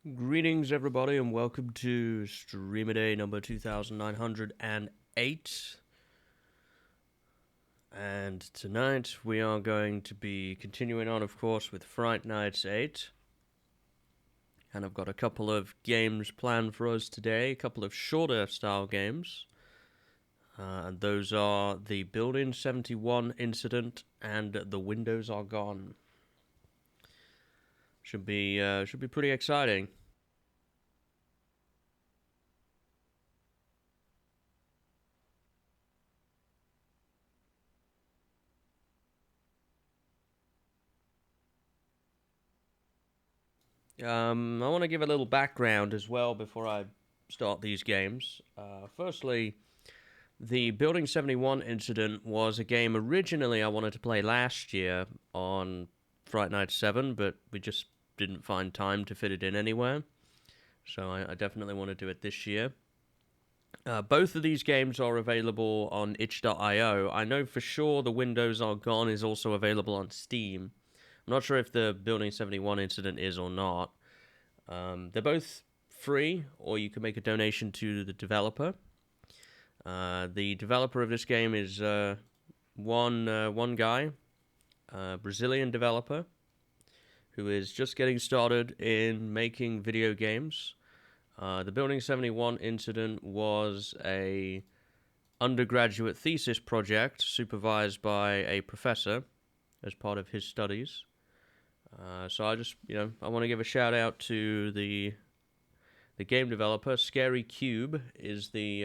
Greetings, everybody, and welcome to StreamADay number 2908. And tonight we are going to be continuing on, of course, with Fright Nights 8. And I've got a couple of games planned for us today, a couple of shorter style games. And those are the Building 71 incident and The Windows Are Gone. Should be pretty exciting. I want to give a little background as well before I start these games. Firstly, the Building 71 incident was a game originally I wanted to play last year on Fright Night 7, but we just didn't find time to fit it in anywhere. So I definitely want to do it this year. Both of these games are available on itch.io. I know for sure The Windows Are Gone is also available on Steam. I'm not sure if the Building 71 incident is or not. They're both free, or you can make a donation to the developer. The developer of this game is one guy, a Brazilian developer, who is just getting started in making video games. The Building 71 incident was a undergraduate thesis project supervised by a professor as part of his studies. So I just, I want to give a shout out to the game developer. Scary Cube is the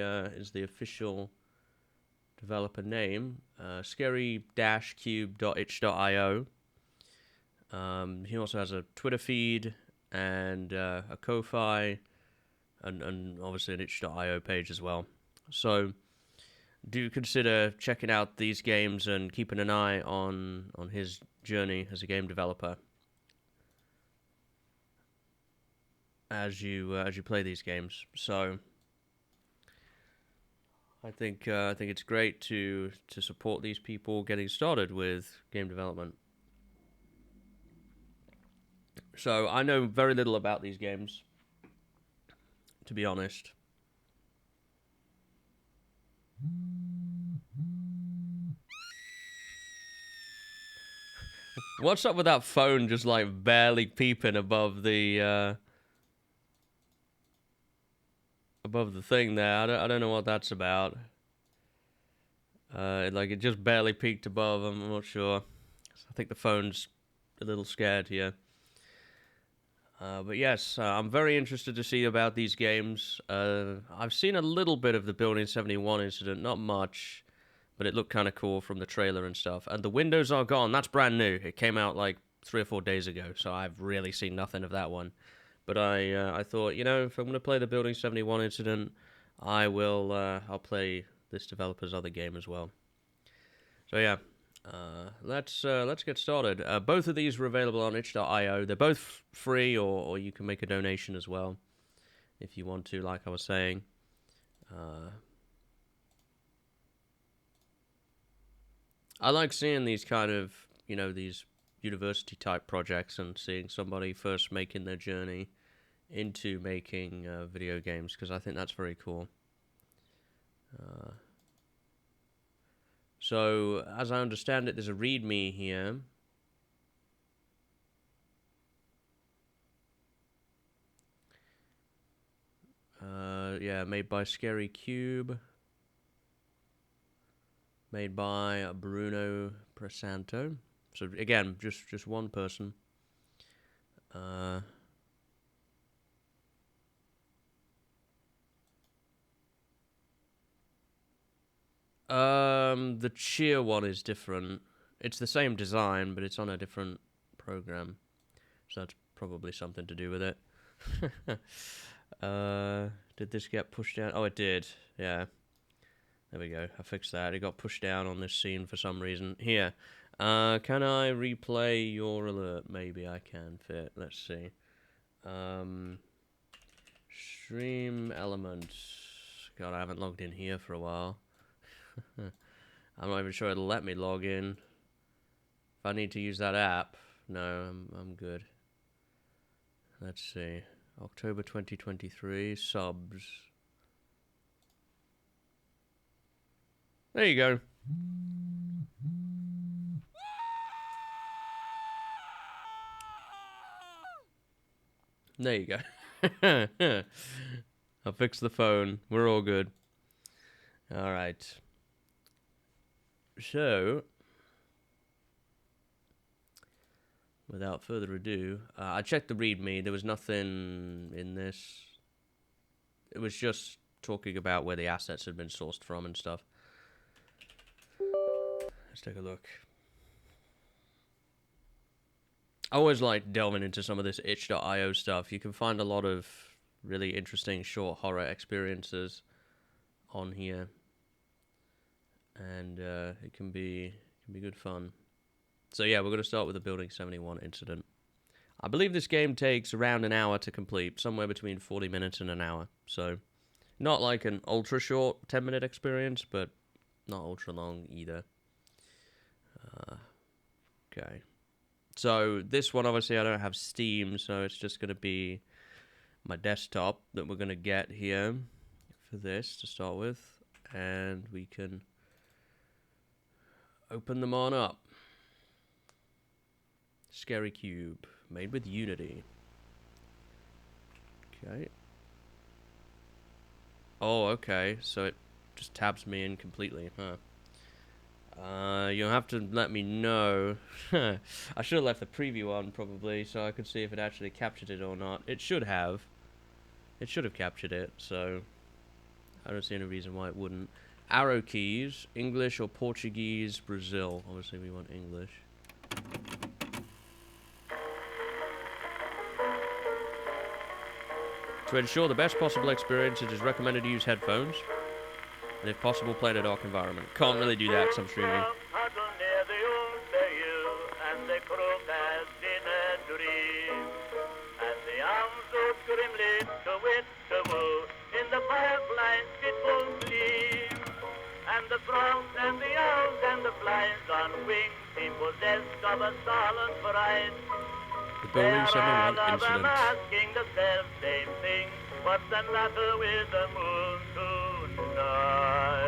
official developer name. Scary-cube.itch.io. He also has a Twitter feed and a Ko-Fi and obviously an itch.io page as well. So do consider checking out these games and keeping an eye on his journey as a game developer as you play these games. So I think it's great to support these people getting started with game development. So I know very little about these games, to be honest. What's up with that phone just like barely peeping above the thing there? I don't know what that's about. It just barely peeked above. I'm not sure. I think the phone's a little scared here. But yes, I'm very interested to see about these games. I've seen a little bit of the Building 71 incident, not much, but it looked kind of cool from the trailer and stuff. And The Windows Are Gone, that's brand new. It came out like 3 or 4 days ago, so I've really seen nothing of that one. But I thought, if I'm going to play the Building 71 incident, I'll play this developer's other game as well. So yeah, let's get started. Both of these are available on itch.io. They're both free, or you can make a donation as well if you want to, like I was saying. I like seeing these kind of, these university type projects and seeing somebody first making their journey into making video games, because I think that's very cool. So, as I understand it, there's a README here. Yeah, made by Scary Cube. Made by Bruno Presanto. So, again, just one person. The Cheer one is different. It's the same design, but it's on a different program. So that's probably something to do with it. Did this get pushed down? Oh, it did. Yeah. There we go. I fixed that. It got pushed down on this scene for some reason. Here. Can I replay your alert? Maybe I can fit. Let's see. Stream elements. God, I haven't logged in here for a while. I'm not even sure it'll let me log in. If I need to use that app, no, I'm good. Let's see. October 2023. Subs. There you go. There you go. I'll fix the phone. We're all good. All right. So, without further ado, I checked the README. There was nothing in this. It was just talking about where the assets had been sourced from and stuff. Let's take a look. I always like delving into some of this itch.io stuff. You can find a lot of really interesting short horror experiences on here, and it can be good fun. So yeah, we're going to start with the Building 71 incident. I believe this game takes around an hour to complete, somewhere between 40 minutes and an hour. So not like an ultra short 10-minute experience, but not ultra long either. Okay. So this one, obviously, I don't have Steam, so it's just going to be my desktop that we're going to get here for this to start with. And we can open them on up. Scary Cube, made with Unity. Okay. Oh, okay, so it just tabs me in completely, huh? You'll have to let me know. I should have left the preview on, probably, so I could see if it actually captured it or not. It should have. It should have captured it, so I don't see any reason why it wouldn't. Arrow keys, English or Portuguese, Brazil. Obviously, we want English. To ensure the best possible experience, it is recommended to use headphones. And if possible, play in a dark environment. Can't really do that because I'm streaming. And the frogs and the owls and the flies on wings seem possessed of a solemn fright. The Building 71 incident. Asking the self-same thing. What's the matter with the moon tonight?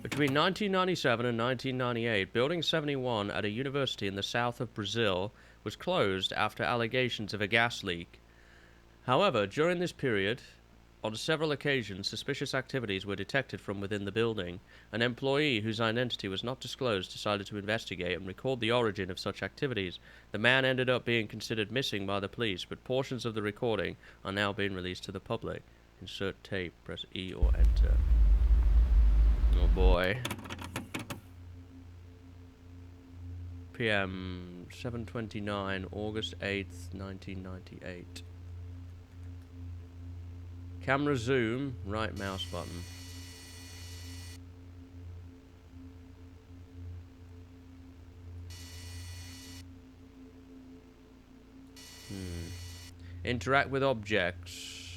Between 1997 and 1998, Building 71 at a university in the south of Brazil was closed after allegations of a gas leak. However, during this period, on several occasions, suspicious activities were detected from within the building. An employee whose identity was not disclosed decided to investigate and record the origin of such activities. The man ended up being considered missing by the police, but portions of the recording are now being released to the public. Insert tape, press E or enter. Oh boy. PM 7:29, August 8th, 1998. Camera zoom, right mouse button. Interact with objects.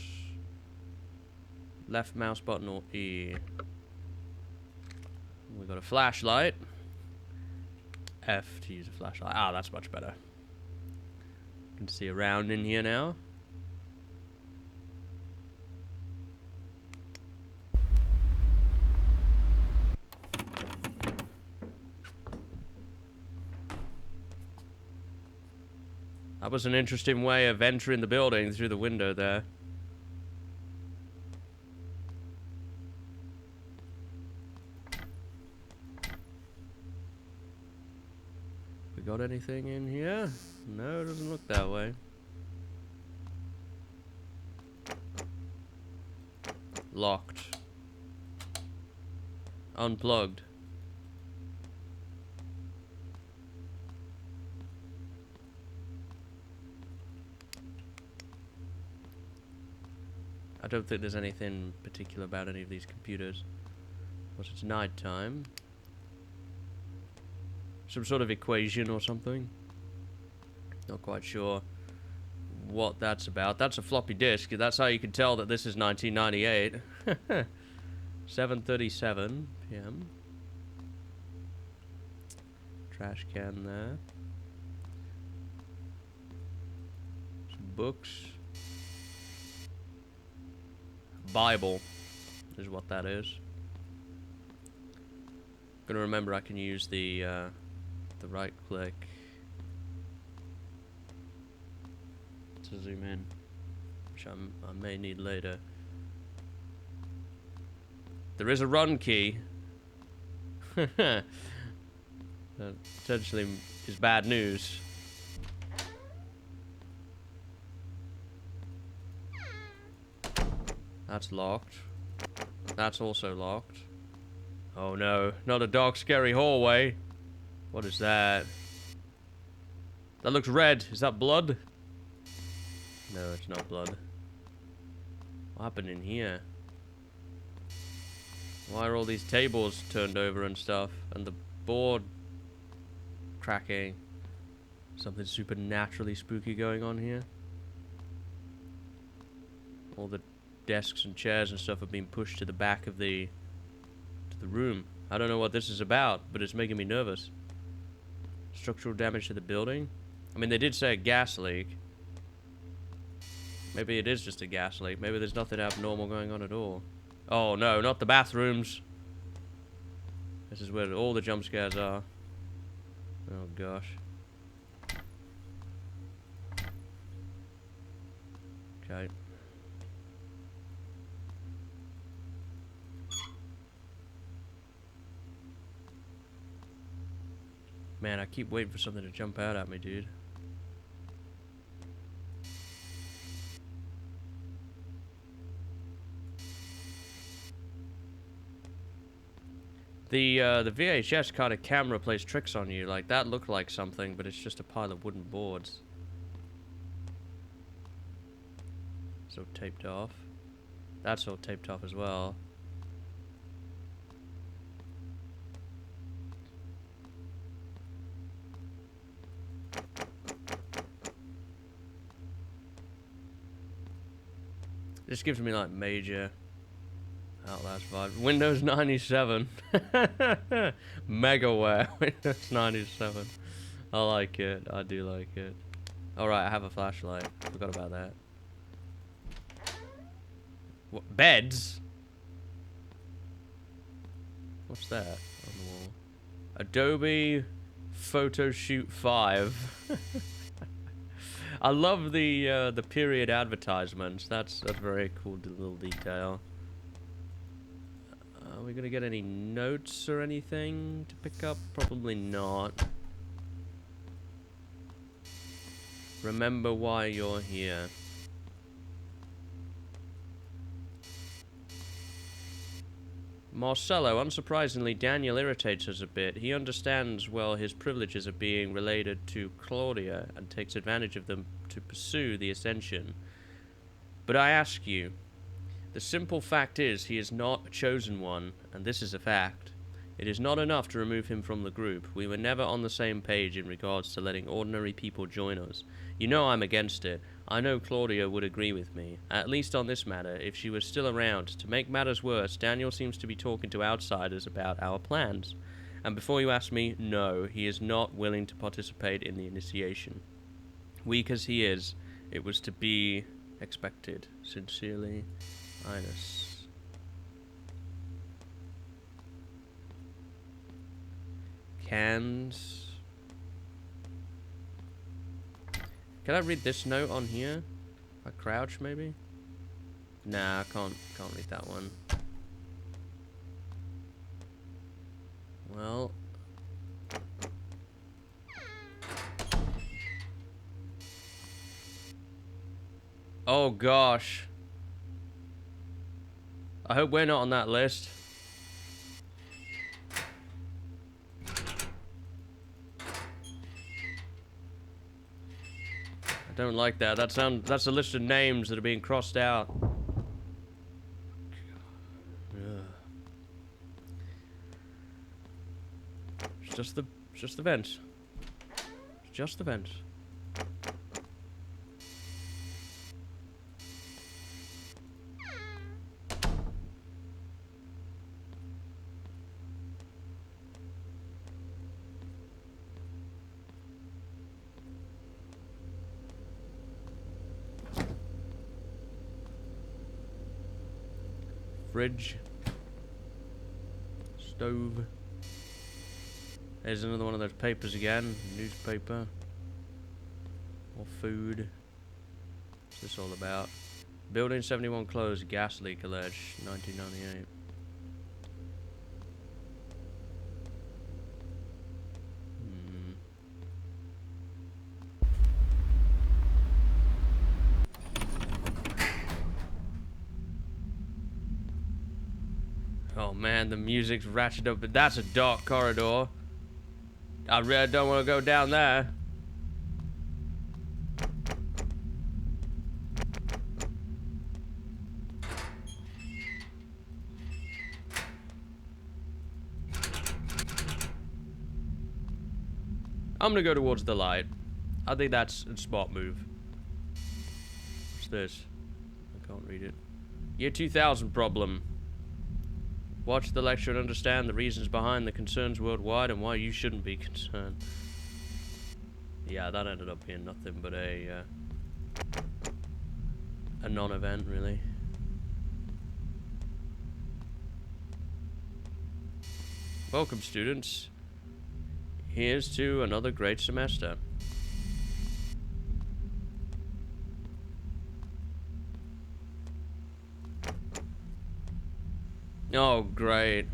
Left mouse button or E. We've got a flashlight. F to use a flashlight. Ah, that's much better. You can see around in here now. That was an interesting way of entering the building through the window there. We got anything in here? No, it doesn't look that way. Locked. Unplugged. I don't think there's anything particular about any of these computers. Because it's night time. Some sort of equation or something. Not quite sure what that's about. That's a floppy disk. That's how you can tell that this is 1998. 7:37 p.m. Trash can there. Some books. Bible is what that is. Gonna remember I can use the right click to zoom in, which I may need later. There is a run key. That potentially is bad news. That's locked. That's also locked. Oh no, not a dark, scary hallway. What is that? That looks red. Is that blood? No, it's not blood. What happened in here? Why are all these tables turned over and stuff? And the board cracking? Something supernaturally spooky going on here. All the desks and chairs and stuff have been pushed to the back of the room. I don't know what this is about, but it's making me nervous. Structural damage to the building? I mean, they did say a gas leak. Maybe it is just a gas leak. Maybe there's nothing abnormal going on at all. Oh no, not the bathrooms. This is where all the jump scares are. Oh gosh. Okay. Man, I keep waiting for something to jump out at me, dude. The VHS kind of camera plays tricks on you. Like, that looked like something, but it's just a pile of wooden boards. So taped off. That's all taped off as well. This gives me like major Outlast vibe. Windows 97. Megaware. Windows 97. I like it. I do like it. Alright, I have a flashlight. Forgot about that. What? Beds? What's that on the wall? Adobe Photoshoot 5. I love the period advertisements. That's a very cool little detail. Are we gonna get any notes or anything to pick up? Probably not. Remember why you're here. Marcello, unsurprisingly, Daniel irritates us a bit. He understands, well, his privileges of being related to Claudia and takes advantage of them to pursue the ascension. But I ask you, the simple fact is he is not a chosen one, and this is a fact. It is not enough to remove him from the group. We were never on the same page in regards to letting ordinary people join us. You know I'm against it. I know Claudia would agree with me, at least on this matter, if she was still around. To make matters worse, Daniel seems to be talking to outsiders about our plans. And before you ask me, no, he is not willing to participate in the initiation. Weak as he is, it was to be expected. Sincerely, Ines. Cans. Can I read this note on here? I crouch, maybe? Nah, I can't read that one. Well. Oh gosh. I hope we're not on that list. I don't like that. That's a list of names that are being crossed out. It's just the vents. It's just the vents. Fridge. Stove. There's another one of those papers again. Newspaper. More food. What's this all about? Building 71 closed. Gas leak alleged. 1998. Oh man, the music's ratcheted up, but that's a dark corridor. I really don't want to go down there. I'm gonna go towards the light. I think that's a smart move. What's this? I can't read it. Year 2000 problem. Watch the lecture and understand the reasons behind the concerns worldwide and why you shouldn't be concerned. Yeah, that ended up being nothing but a non-event, really. Welcome, students. Here's to another great semester. Oh, great.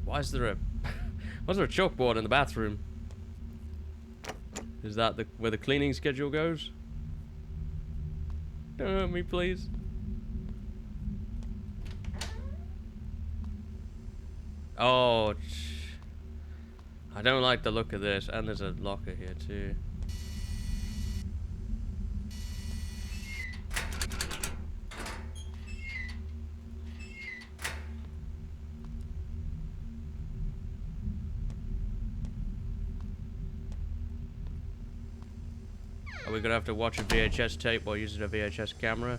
Why is there a chalkboard in the bathroom? Is that where the cleaning schedule goes? Don't hurt me, please. Oh, I don't like the look of this, and there's a locker here too. Are we gonna have to watch a VHS tape while using a VHS camera?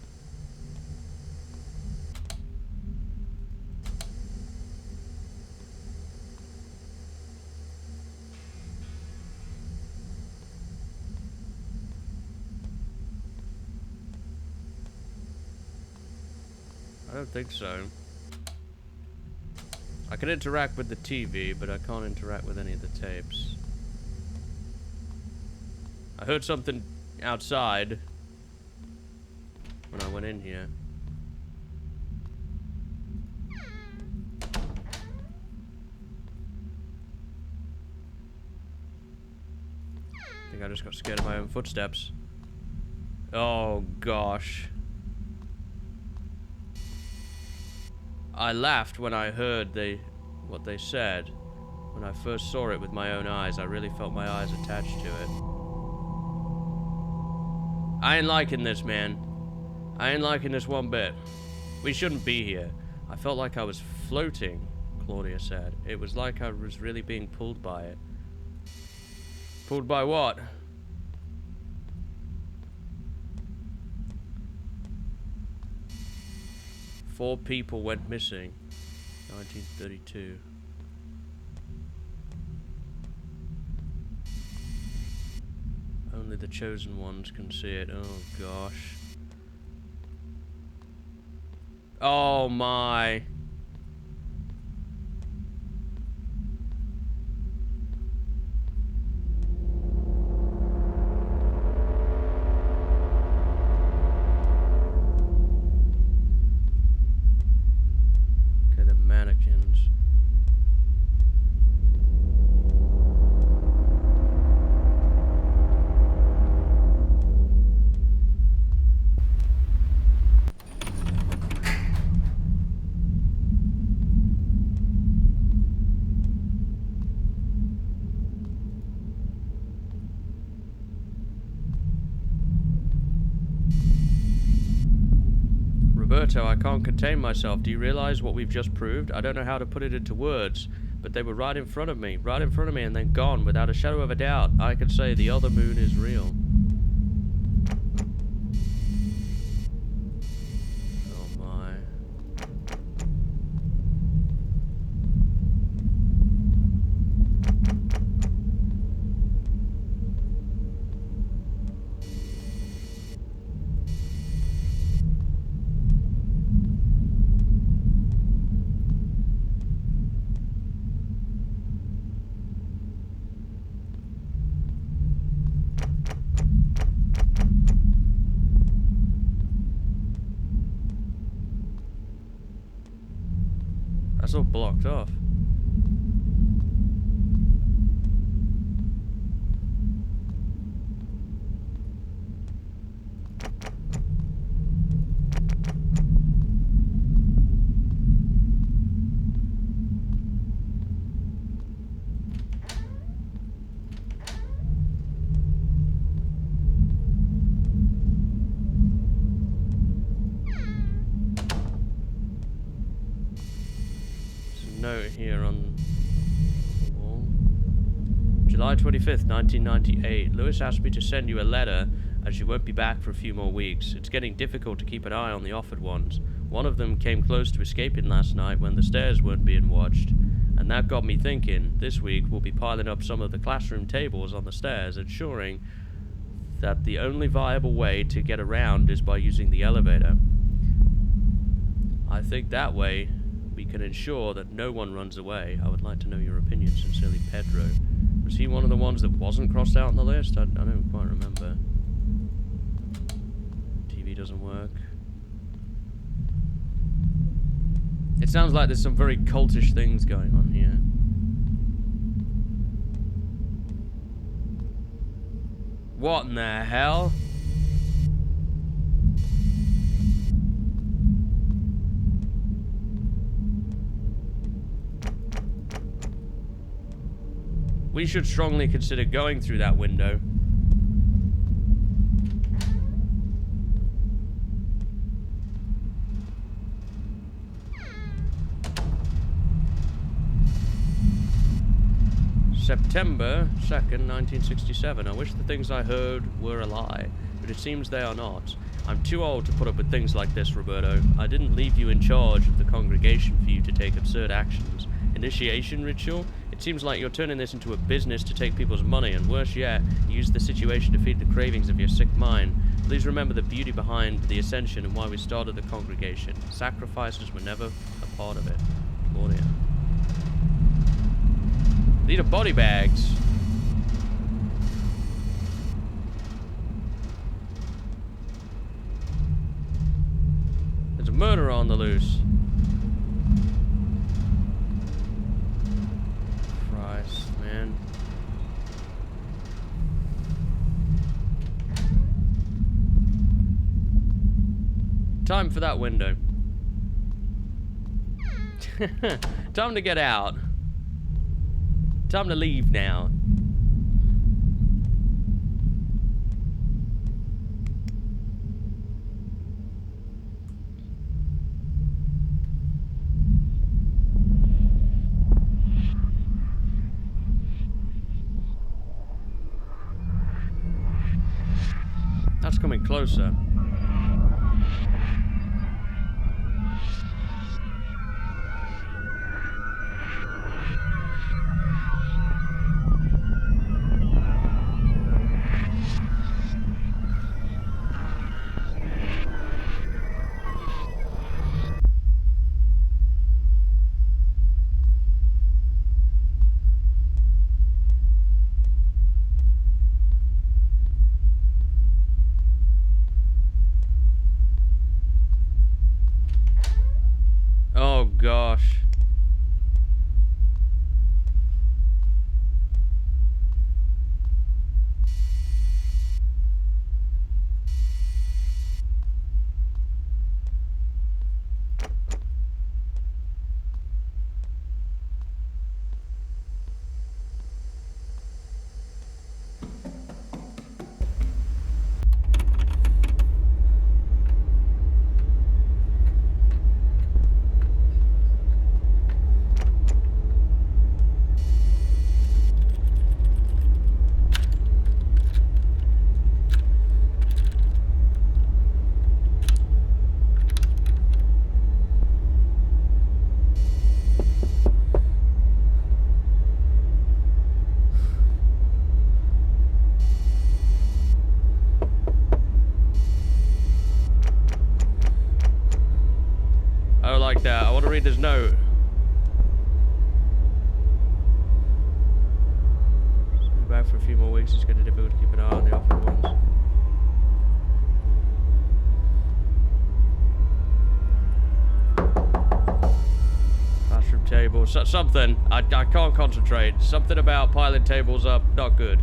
I don't think so. I can interact with the TV, but I can't interact with any of the tapes. I heard something outside when I went in here. I think I just got scared of my own footsteps. Oh gosh. I laughed when I heard what they said. When I first saw it with my own eyes, I really felt my eyes attached to it. I ain't liking this, man. I ain't liking this one bit. We shouldn't be here. I felt like I was floating, Claudia said. It was like I was really being pulled by it. Pulled by what? Four people went missing. 1932. Only the chosen ones can see it. Oh gosh. Oh my. Okay, the mannequins. Roberto, I can't contain myself. Do you realize what we've just proved? I don't know how to put it into words, but they were right in front of me, and then gone, without a shadow of a doubt. I can say the other moon is real. Oh my. That's all blocked off. Note here on the wall. July 25th, 1998. Lewis asked me to send you a letter as you won't be back for a few more weeks. It's getting difficult to keep an eye on the offered ones. One of them came close to escaping last night when the stairs weren't being watched. And that got me thinking, this week we'll be piling up some of the classroom tables on the stairs, ensuring that the only viable way to get around is by using the elevator. I think that way we can ensure that no one runs away. I would like to know your opinion. Sincerely, Pedro. Was he one of the ones that wasn't crossed out on the list? I don't quite remember. TV doesn't work. It sounds like there's some very cultish things going on here. What in the hell? We should strongly consider going through that window. September 2nd, 1967. I wish the things I heard were a lie, but it seems they are not. I'm too old to put up with things like this, Roberto. I didn't leave you in charge of the congregation for you to take absurd actions. Initiation ritual? It seems like you're turning this into a business to take people's money, and worse yet, you use the situation to feed the cravings of your sick mind. Please remember the beauty behind the ascension and why we started the congregation. Sacrifices were never a part of it. Claudia. These are body bags. There's a murderer on the loose. Christ, man. Time for that window. Time to get out. Time to leave now. That's coming closer. Oh gosh. I don't like that. I want to read this note. Be back for a few more weeks. It's going to be difficult to keep an eye on the offered ones. Classroom or something. I can't concentrate. Something about piling tables up, not good.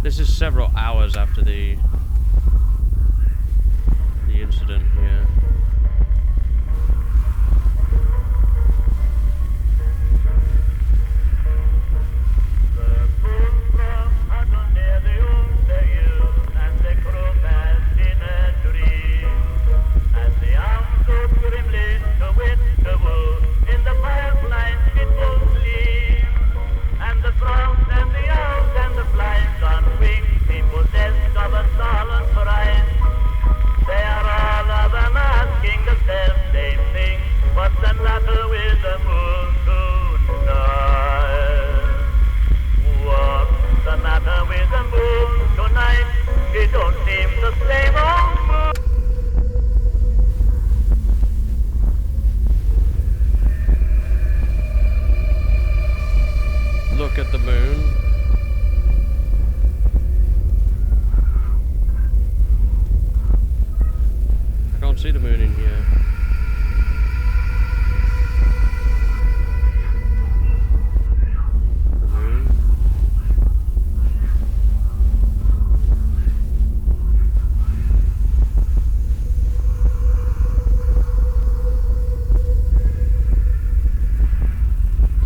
This is several hours after the incident here. Look at the moon. I can't see the moon in here. The moon.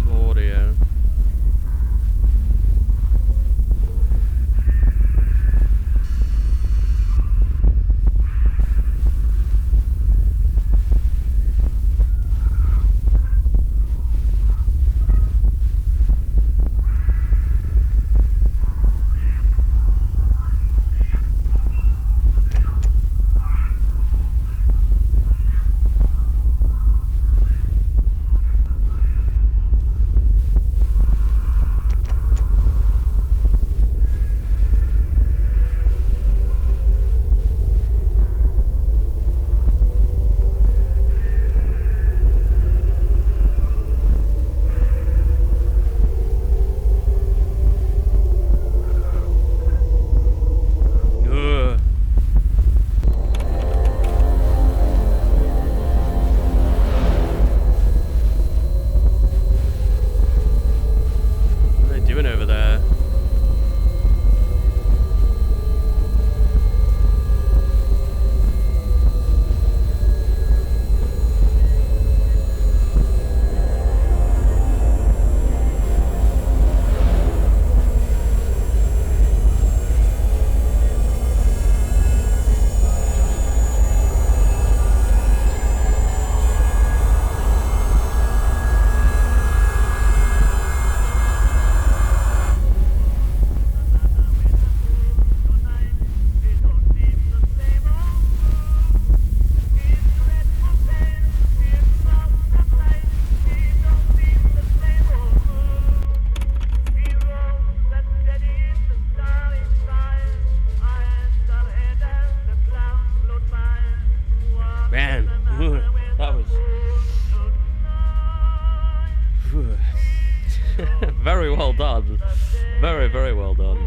Claudia. Man, that was very well done. Very, very well done.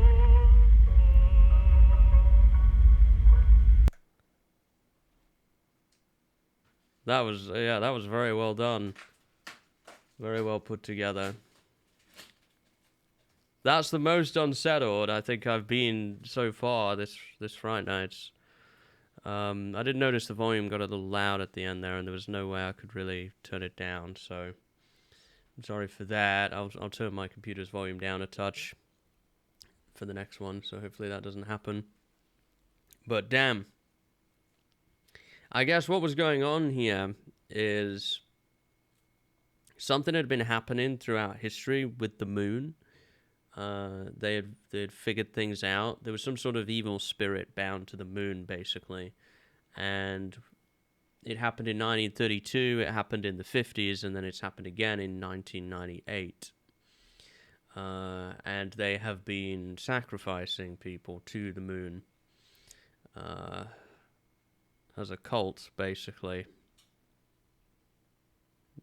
That was, yeah, that was very well done. Very well put together. That's the most unsettled I think I've been so far this Fright Nights. I did notice the volume got a little loud at the end there, and there was no way I could really turn it down, so I'm sorry for that. I'll turn my computer's volume down a touch. for the next one, so hopefully that doesn't happen. But damn. I guess what was going on here is something had been happening throughout history with the moon. They had figured things out. There was some sort of evil spirit bound to the moon, basically. And it happened in 1932, it happened in the 50s, and then it's happened again in 1998. And they have been sacrificing people to the moon as a cult, basically.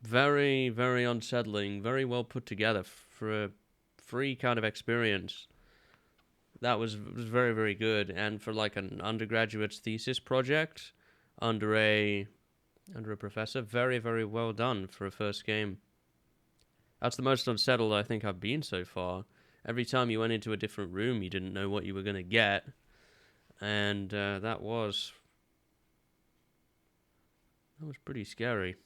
Very, very unsettling, very well put together for a free kind of experience. That was very, very good. And for like an undergraduate's thesis project under a professor, very, very well done for a first game. That's the most unsettled I think I've been so far. Every time you went into a different room, you didn't know what you were going to get. And that was pretty scary.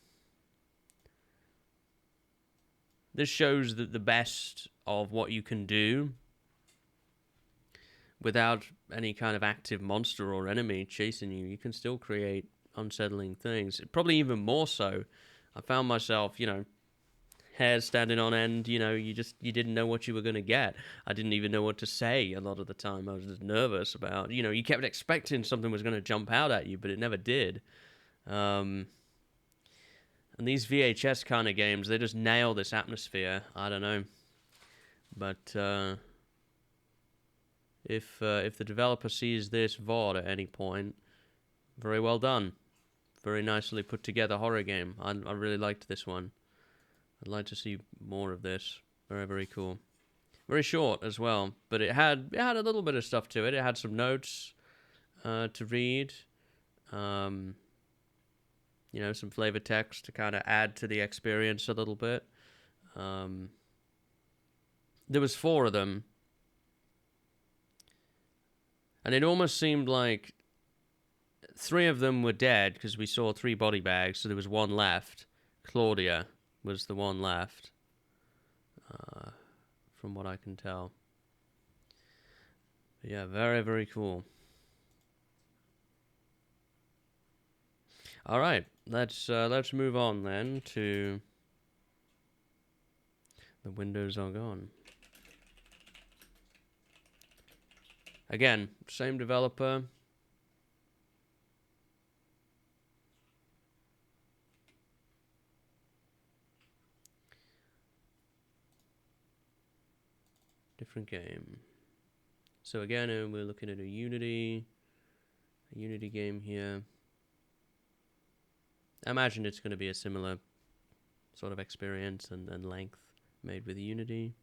This shows that the best of what you can do without any kind of active monster or enemy chasing you. You can still create unsettling things. Probably even more so. I found myself, hairs standing on end. You didn't know what you were going to get. I didn't even know what to say a lot of the time. I was just nervous about, you kept expecting something was going to jump out at you, but it never did. And these VHS kind of games, they just nail this atmosphere. I don't know. But if the developer sees this VOD at any point, very well done. Very nicely put together horror game. I really liked this one. I'd like to see more of this. Very, very cool. Very short as well, but it had a little bit of stuff to it. It had some notes to read. Some flavor text to kind of add to the experience a little bit. There was 4 of them. And it almost seemed like 3 of them were dead because we saw 3 body bags, so there was 1 left. Claudia was the one left, from what I can tell. But yeah, very, very cool. All right, let's move on then to the windows are gone. Again, same developer. Different game. So again, we're looking at a Unity game here. I imagine it's going to be a similar sort of experience and length made with Unity.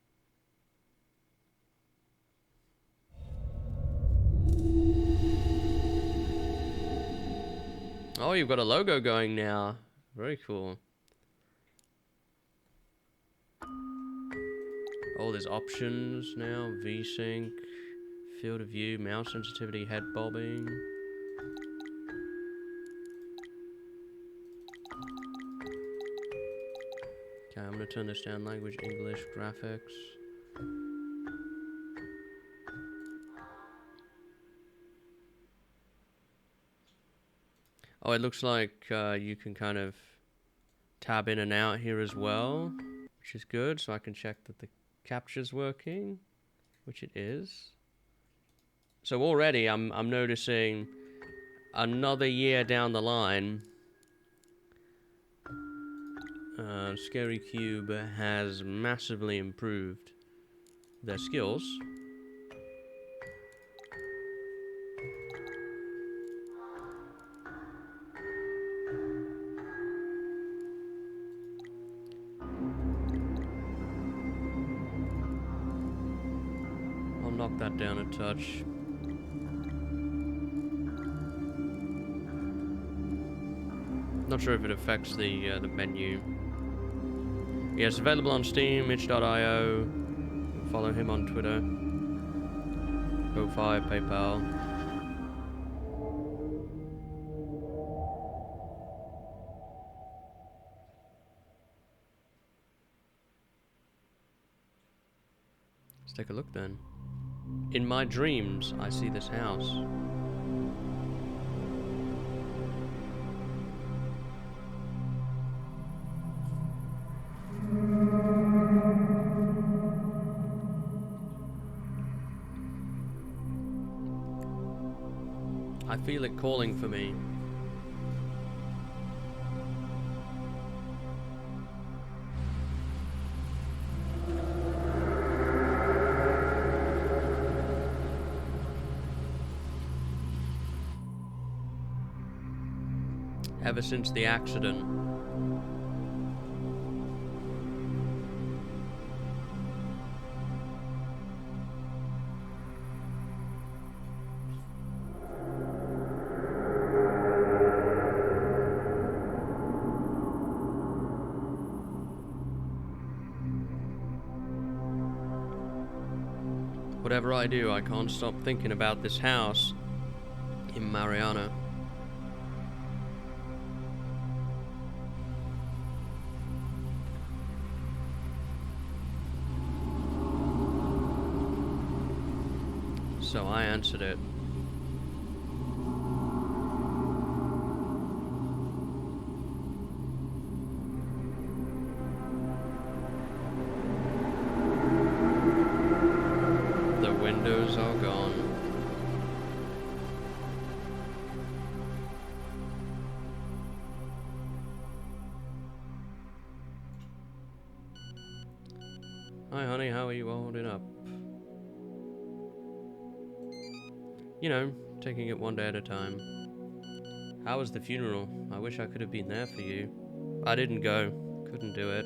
Oh, you've got a logo going now. Very cool. Oh, there's options now. VSync, field of view, mouse sensitivity, head bobbing. Okay, I'm going to turn this down. Language, English, graphics. Oh, it looks like you can kind of tab in and out here as well, which is good. So I can check that the capture's working, which it is. So already I'm noticing another year down the line, Scary Cube has massively improved their skills. I'll knock that down a touch. Not sure if it affects the menu. Yeah, it's available on Steam, itch.io. Follow him on Twitter. Ko5, PayPal. Let's take a look then. In my dreams, I see this house. I feel it calling for me. Ever since the accident. Whatever I do, I can't stop thinking about this house in Mariana. So I answered it. The windows are gone. Hi honey, how are you holding up? You know, taking it one day at a time. How was the funeral? I wish I could have been there for you. I didn't go. Couldn't do it.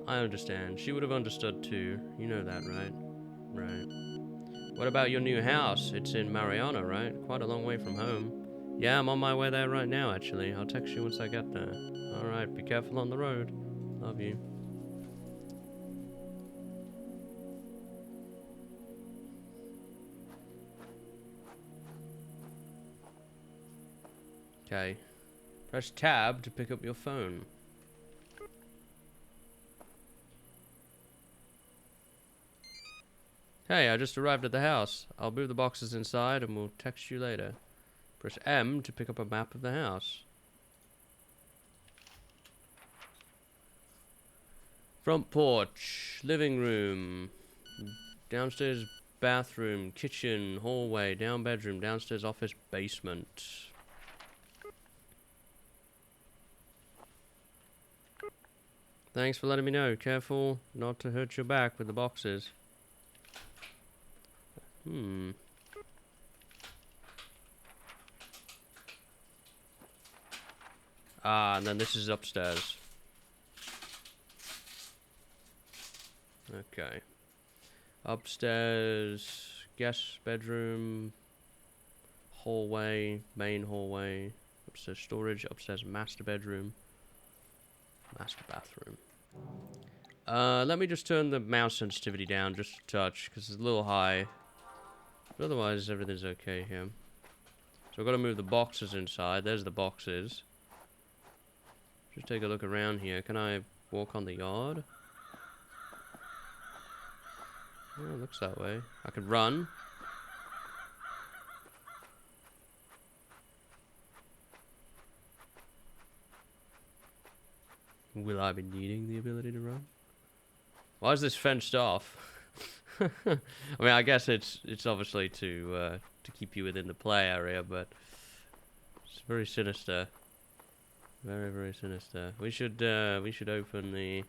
I understand. She would have understood too. You know that, right? Right. What about your new house? It's in Mariana, right? Quite a long way from home. Yeah, I'm on my way there right now, actually. I'll text you once I get there. Alright, be careful on the road. Love you. Okay. Press tab to pick up your phone. Hey, I just arrived at the house. I'll move the boxes inside and we'll text you later. Press M to pick up a map of the house. Front porch, living room, downstairs bathroom, kitchen, hallway, down bedroom, downstairs office, basement. Thanks for letting me know. Careful not to hurt your back with the boxes. Ah, and then this is upstairs. Okay. Upstairs, guest bedroom, hallway, main hallway, upstairs storage, upstairs master bedroom, master bathroom. Let me just turn the mouse sensitivity down just a touch, because it's a little high. But otherwise, everything's okay here. So I've got to move the boxes inside. There's the boxes. Just take a look around here. Can I walk on the yard? Oh, it looks that way. I could run. Will I be needing the ability to run? Why is this fenced off? I mean, I guess it's obviously to keep you within the play area, but it's very sinister. Very, very sinister. We should open the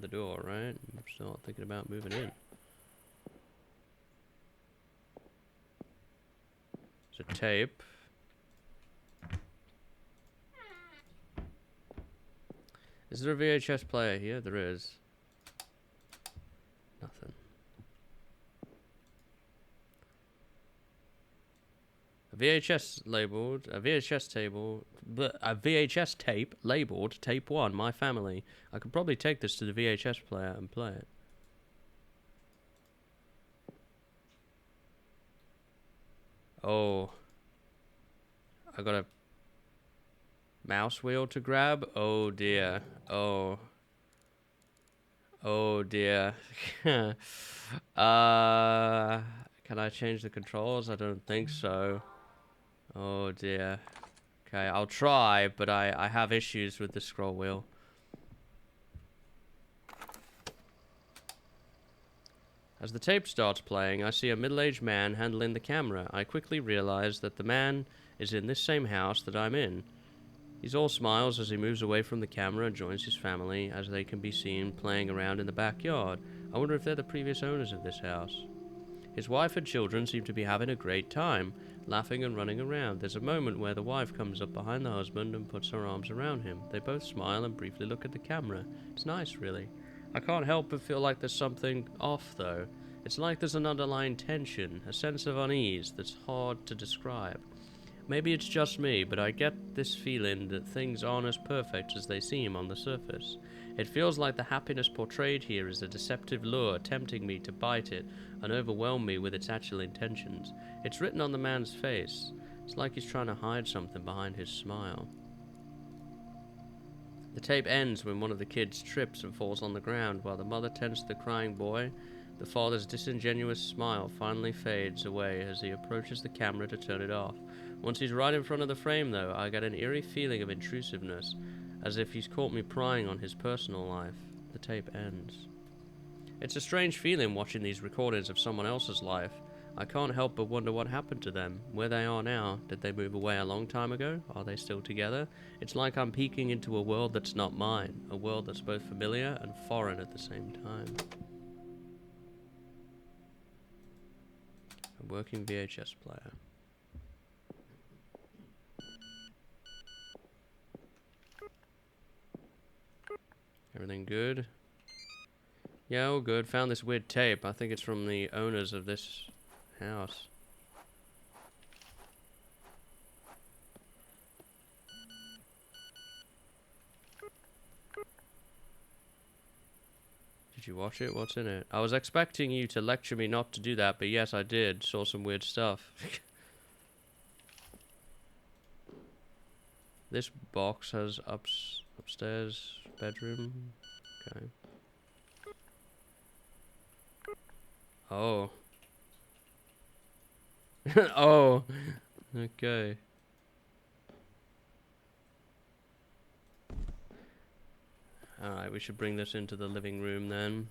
door, right? I'm still thinking about moving in. It's a tape. Is there a VHS player here? There is. Nothing. A VHS tape labeled tape 1, my family. I could probably take this to the VHS player and play it. Oh. I got a mouse wheel to grab? Oh dear. Oh. Oh dear. Can I change the controls? I don't think so. Oh dear. Okay, I'll try, but I have issues with the scroll wheel. As the tape starts playing, I see a middle-aged man handling the camera. I quickly realize that the man is in this same house that I'm in. He's all smiles as he moves away from the camera and joins his family, as they can be seen playing around in the backyard. I wonder if they're the previous owners of this house. His wife and children seem to be having a great time, laughing and running around. There's a moment where the wife comes up behind the husband and puts her arms around him. They both smile and briefly look at the camera. It's nice, really. I can't help but feel like there's something off, though. It's like there's an underlying tension, a sense of unease that's hard to describe. Maybe it's just me, but I get this feeling that things aren't as perfect as they seem on the surface. It feels like the happiness portrayed here is a deceptive lure, tempting me to bite it and overwhelm me with its actual intentions. It's written on the man's face. It's like he's trying to hide something behind his smile. The tape ends when one of the kids trips and falls on the ground while the mother tends to the crying boy. The father's disingenuous smile finally fades away as he approaches the camera to turn it off. Once he's right in front of the frame, though, I get an eerie feeling of intrusiveness, as if he's caught me prying on his personal life. The tape ends. It's a strange feeling watching these recordings of someone else's life. I can't help but wonder what happened to them, where they are now. Did they move away a long time ago? Are they still together? It's like I'm peeking into a world that's not mine, a world that's both familiar and foreign at the same time. A working VHS player. Everything good? Yeah, all good. Found this weird tape. I think it's from the owners of this house. Did you watch it? What's in it? I was expecting you to lecture me not to do that, but yes, I did. Saw some weird stuff. This box has upstairs bedroom. Okay. Oh. Oh. Okay. Alright, we should bring this into the living room then.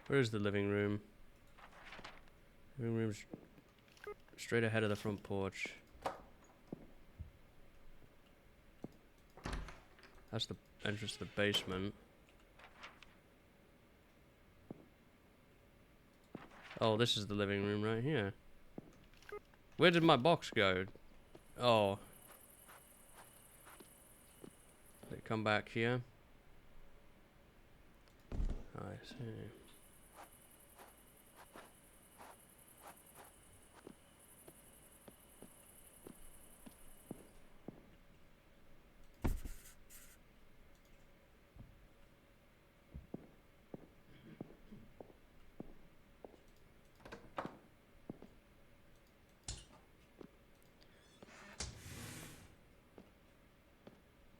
Where is the living room? Living room's straight ahead of the front porch. That's the entrance to the basement. Oh, this is the living room right here. Where did my box go? Oh. Did it come back here? I see.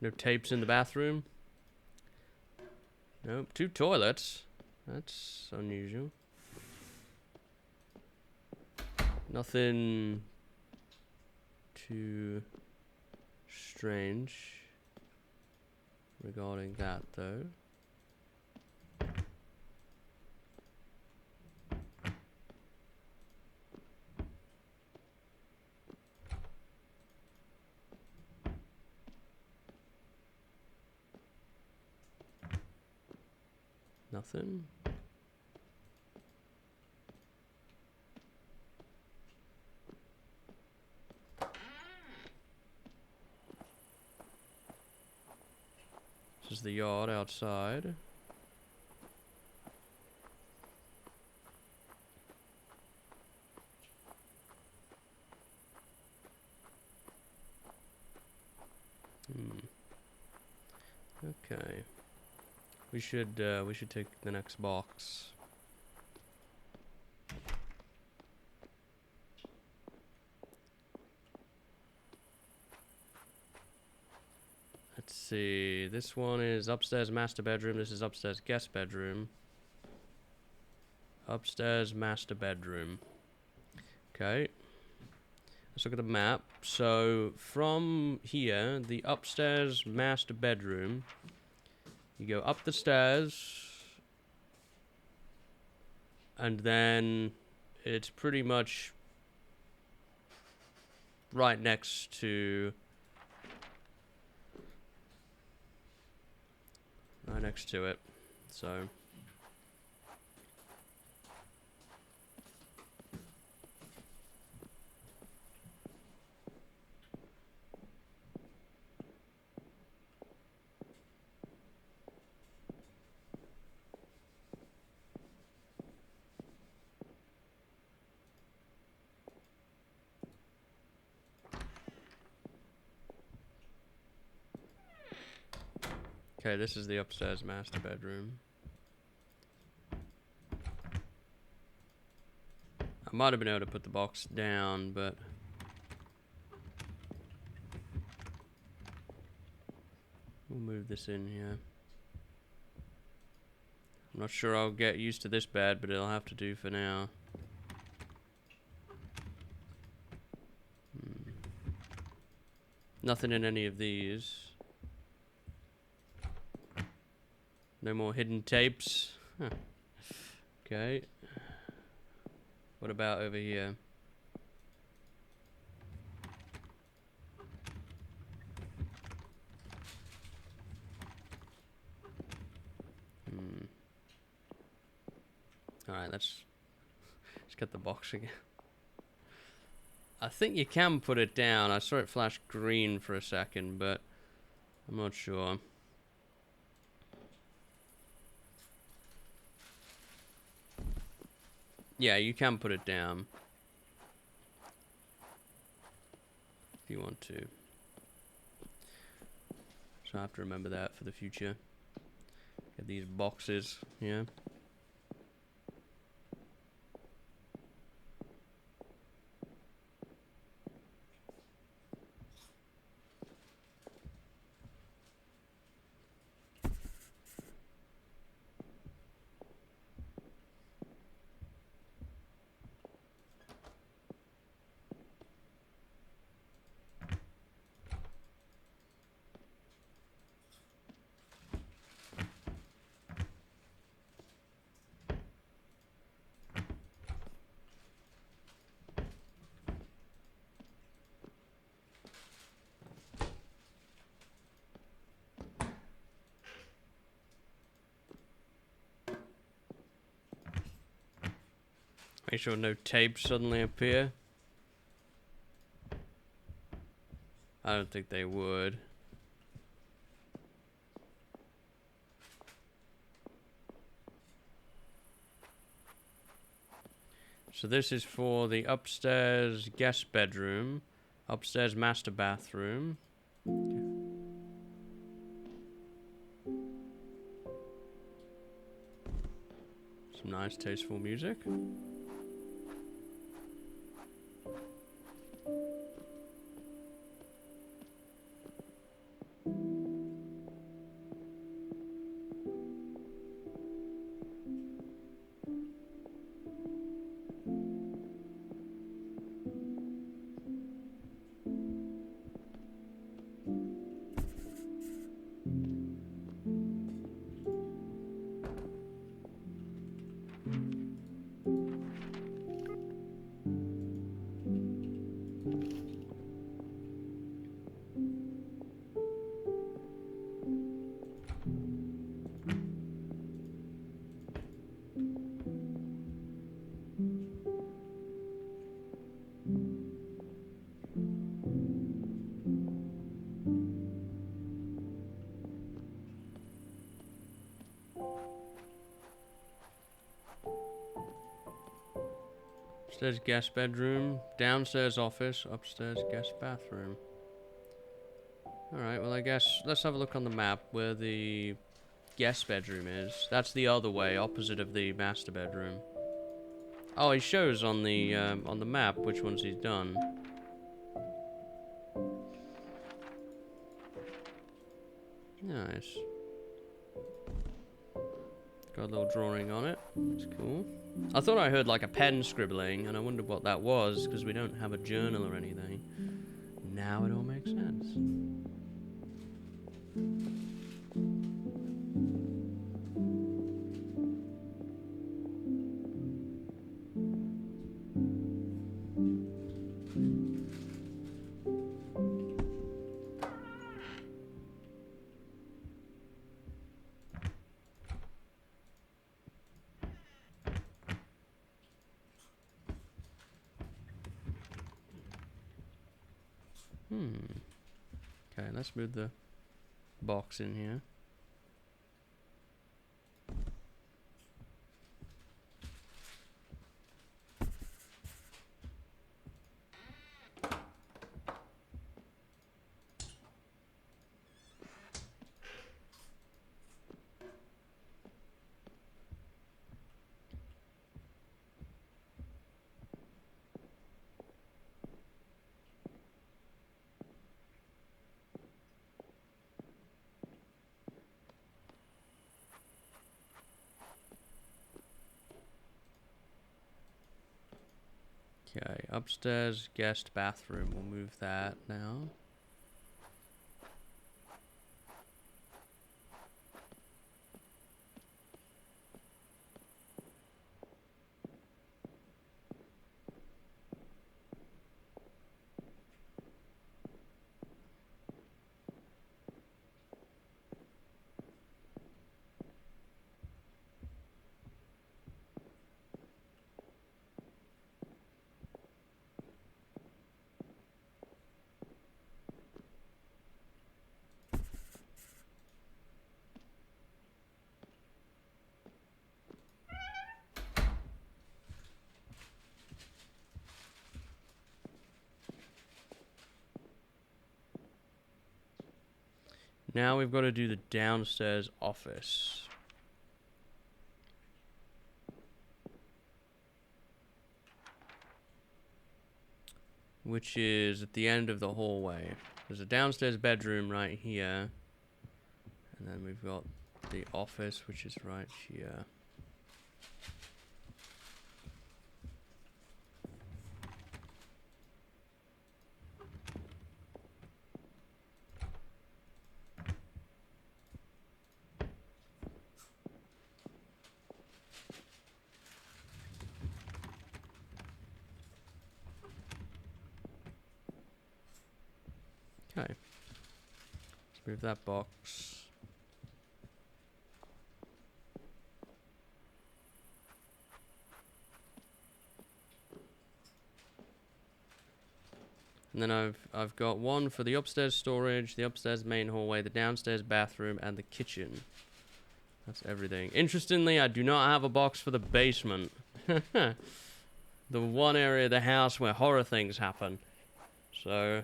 No tapes in the bathroom? Nope. 2 toilets. That's unusual. Nothing too strange regarding that, though. Nothing. This is the yard outside. Okay. We should take the next box. Let's see. This one is upstairs master bedroom. This is upstairs guest bedroom. Upstairs master bedroom. Okay. Let's look at the map. So from here, the upstairs master bedroom, you go up the stairs, and then it's pretty much right next to it. So okay, this is the upstairs master bedroom. I might have been able to put the box down, but we'll move this in here. I'm not sure I'll get used to this bed, but it'll have to do for now. Nothing in any of these. No more hidden tapes. Huh. Okay. What about over here? Alright, let's get the box again. I think you can put it down. I saw it flash green for a second, but I'm not sure. Yeah, you can put it down if you want to. So I have to remember that for the future. Get these boxes, yeah. Make sure no tapes suddenly appear. I don't think they would. So this is for the upstairs guest bedroom, upstairs master bathroom. Some nice tasteful music. Upstairs guest bedroom, downstairs office, upstairs guest bathroom. Alright, well I guess let's have a look on the map where the guest bedroom is. That's the other way, opposite of the master bedroom. Oh, he shows on the map which ones he's done. Nice. Got a little drawing on it. That's cool. I thought I heard like a pen scribbling, and I wondered what that was, because we don't have a journal or anything. Now it all makes sense. Okay, let's move the box in here. Okay, upstairs guest bathroom. We'll move that now. Now we've got to do the downstairs office. Which is at the end of the hallway. There's a downstairs bedroom right here. And then we've got the office, which is right here. Okay, let's move that box. And then I've got one for the upstairs storage, the upstairs main hallway, the downstairs bathroom, and the kitchen. That's everything. Interestingly, I do not have a box for the basement. The one area of the house where horror things happen. So...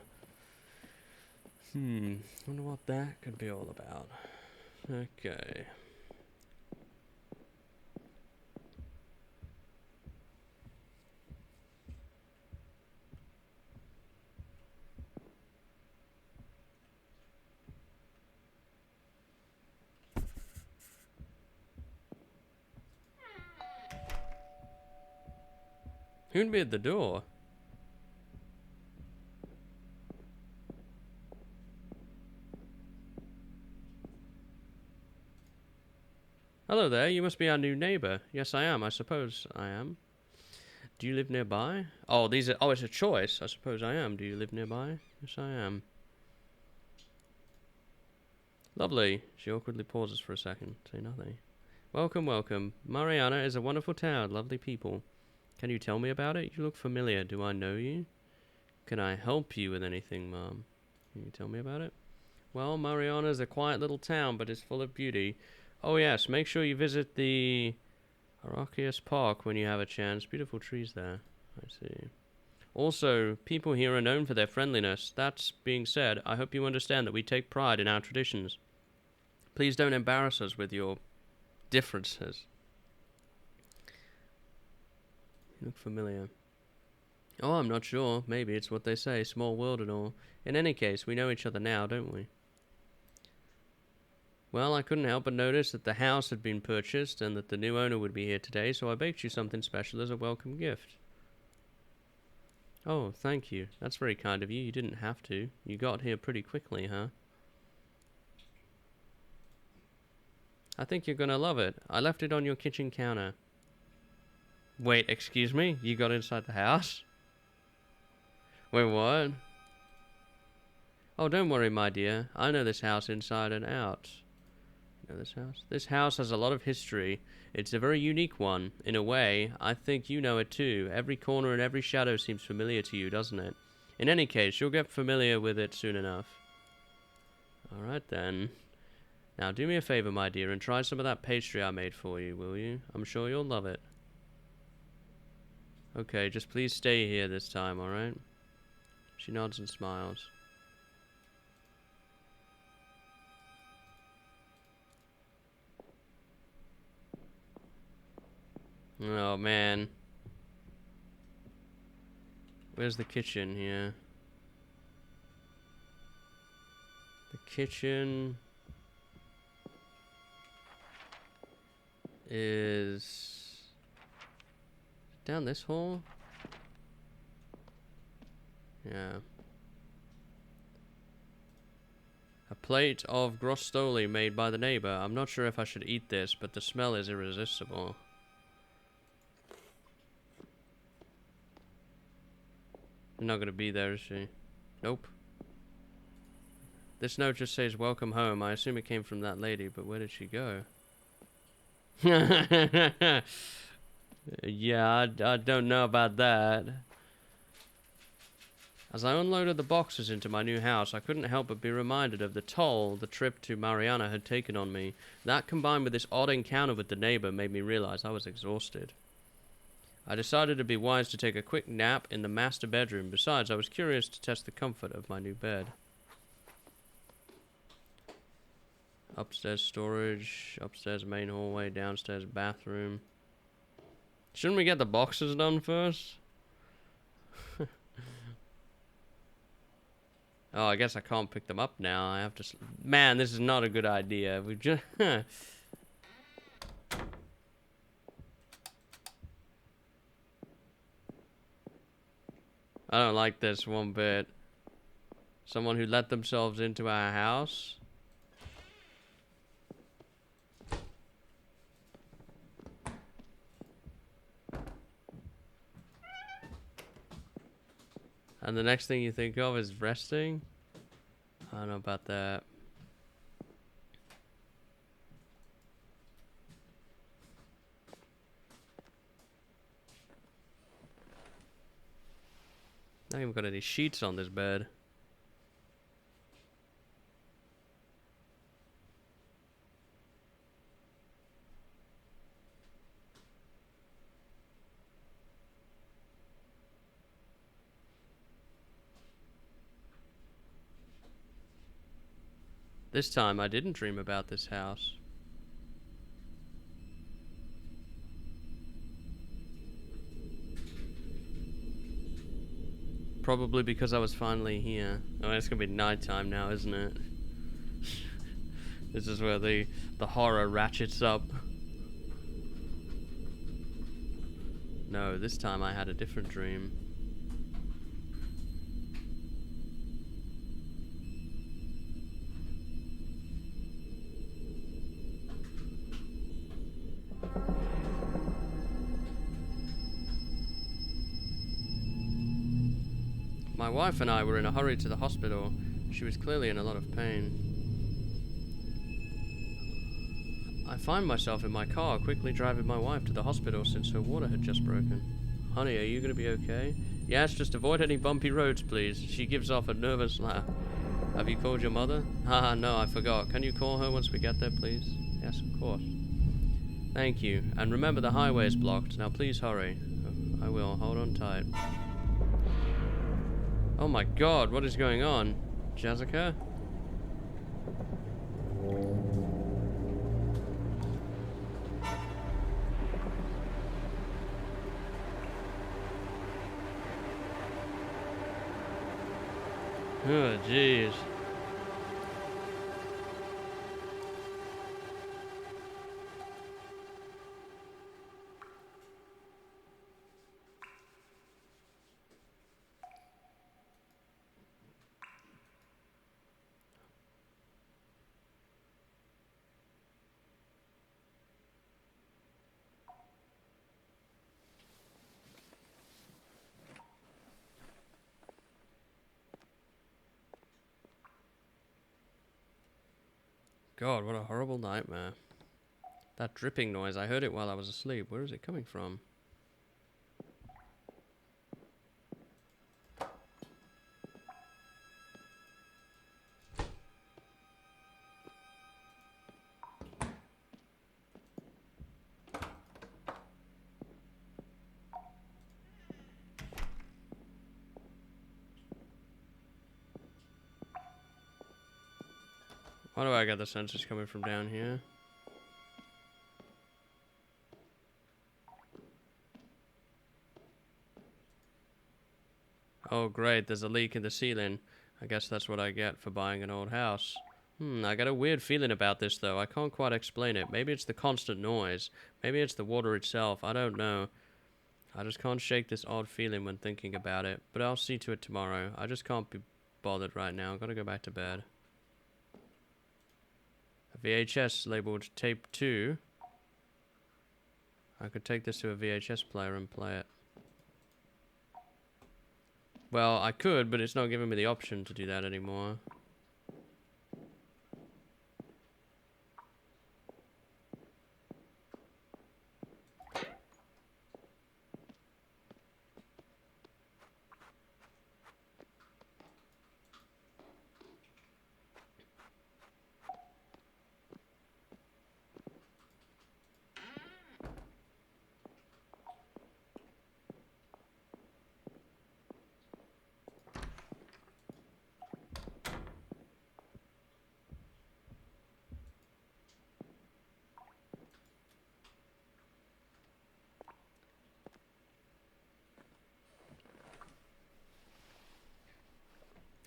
wonder what that could be all about. Okay. Who'd be at the door? Hello there, you must be our new neighbor. Yes, I am. I suppose I am. Do you live nearby? Oh, these are... Oh, it's a choice. I suppose I am. Do you live nearby? Yes, I am. Lovely. She awkwardly pauses for a second. Say nothing. Welcome, welcome. Mariana is a wonderful town. Lovely people. Can you tell me about it? You look familiar. Do I know you? Can I help you with anything, Mom? Can you tell me about it? Well, Mariana is a quiet little town, but it's full of beauty. Oh yes, make sure you visit the Arachius Park when you have a chance. Beautiful trees there. I see. Also, people here are known for their friendliness. That being said, I hope you understand that we take pride in our traditions. Please don't embarrass us with your differences. You look familiar. Oh, I'm not sure. Maybe it's what they say, small world and all. In any case, we know each other now, don't we? Well, I couldn't help but notice that the house had been purchased and that the new owner would be here today, so I baked you something special as a welcome gift. Oh, thank you. That's very kind of you. You didn't have to. You got here pretty quickly, huh? I think you're gonna love it. I left it on your kitchen counter. Wait, excuse me? You got inside the house? Wait, what? Oh, don't worry, my dear. I know this house inside and out. You know this house? This house has a lot of history. It's a very unique one. In a way, I think you know it too. Every corner and every shadow seems familiar to you, doesn't it? In any case, you'll get familiar with it soon enough. Alright then. Now do me a favor, my dear, and try some of that pastry I made for you, will you? I'm sure you'll love it. Okay, just please stay here this time, alright? She nods and smiles. Oh, man. Where's the kitchen here? The kitchen is down this hall? Yeah. A plate of grostoli made by the neighbor. I'm not sure if I should eat this, but the smell is irresistible. She's not gonna be there, is she? Nope. This note just says welcome home. I assume it came from that lady, but where did she go? Yeah, I don't know about that. As I unloaded the boxes into my new house, I couldn't help but be reminded of the toll the trip to Mariana had taken on me. That, combined with this odd encounter with the neighbor, made me realize I was exhausted. I decided it'd be wise to take a quick nap in the master bedroom. Besides, I was curious to test the comfort of my new bed. Upstairs storage, upstairs main hallway, downstairs bathroom. Shouldn't we get the boxes done first? Oh, I guess I can't pick them up now. I have to... Man, this is not a good idea. We just... I don't like this one bit. Someone who let themselves into our house. And the next thing you think of is resting? I don't know about that. I haven't even got any sheets on this bed. This time I didn't dream about this house. Probably because I was finally here. Oh, it's gonna be nighttime now, isn't it? This is where the horror ratchets up. No, this time I had a different dream. My wife and I were in a hurry to the hospital. She was clearly in a lot of pain. I find myself in my car, quickly driving my wife to the hospital since her water had just broken. Honey, are you gonna be okay? Yes, just avoid any bumpy roads, please. She gives off a nervous laugh. Have you called your mother? Haha, no, I forgot. Can you call her once we get there, please? Yes, of course. Thank you. And remember, the highway is blocked. Now please hurry. I will. Hold on tight. Oh my god, what is going on? Jessica? Oh, jeez. God, what a horrible nightmare. That dripping noise, I heard it while I was asleep. Where is it coming from? Why do I get the sense it's coming from down here? Oh great, there's a leak in the ceiling. I guess that's what I get for buying an old house. I got a weird feeling about this though. I can't quite explain it. Maybe it's the constant noise. Maybe it's the water itself. I don't know. I just can't shake this odd feeling when thinking about it. But I'll see to it tomorrow. I just can't be bothered right now. I've got to go back to bed. A VHS labeled tape 2. I could take this to a VHS player and play it. Well, I could, but it's not giving me the option to do that anymore.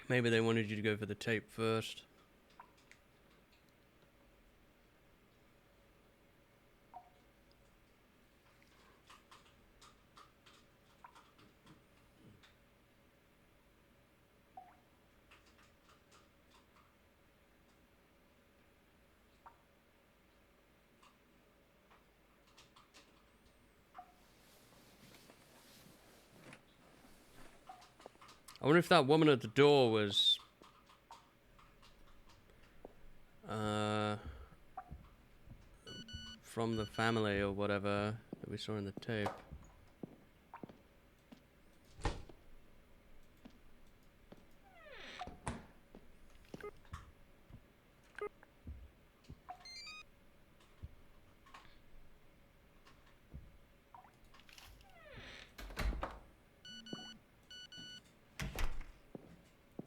Maybe they wanted you to go for the tape first. I wonder if that woman at the door was from the family or whatever that we saw in the tape.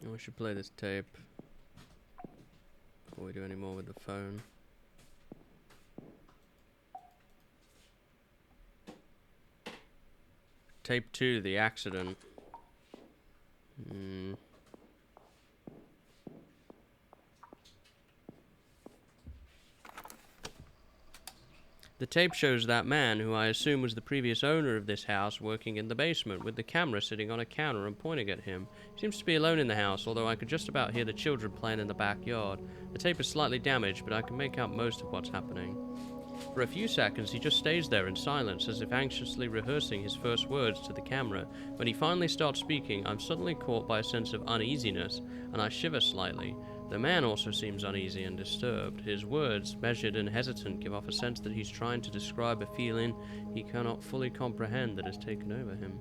We should play this tape before we do any more with the phone. Tape 2, the accident. The tape shows that man, who I assume was the previous owner of this house, working in the basement, with the camera sitting on a counter and pointing at him. He seems to be alone in the house, although I could just about hear the children playing in the backyard. The tape is slightly damaged, but I can make out most of what's happening. For a few seconds, he just stays there in silence, as if anxiously rehearsing his first words to the camera. When he finally starts speaking, I'm suddenly caught by a sense of uneasiness, and I shiver slightly. The man also seems uneasy and disturbed. His words, measured and hesitant, give off a sense that he's trying to describe a feeling he cannot fully comprehend that has taken over him.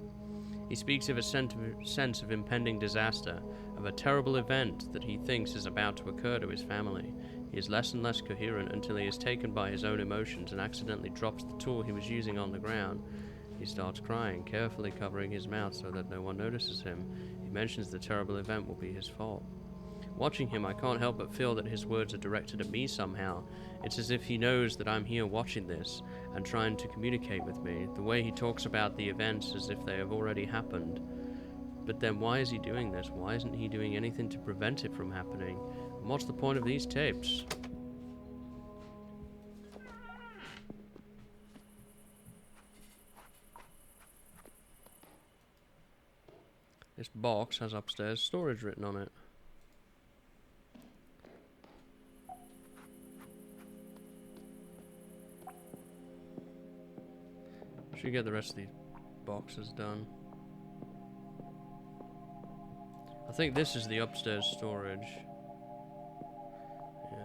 He speaks of a sense of impending disaster, of a terrible event that he thinks is about to occur to his family. He is less and less coherent until he is taken by his own emotions and accidentally drops the tool he was using on the ground. He starts crying, carefully covering his mouth so that no one notices him. He mentions the terrible event will be his fault. Watching him, I can't help but feel that his words are directed at me somehow. It's as if he knows that I'm here watching this and trying to communicate with me. The way he talks about the events as if they have already happened. But then why is he doing this? Why isn't he doing anything to prevent it from happening? And what's the point of these tapes? This box has upstairs storage written on it. Should get the rest of these boxes done. I think this is the upstairs storage. Yeah.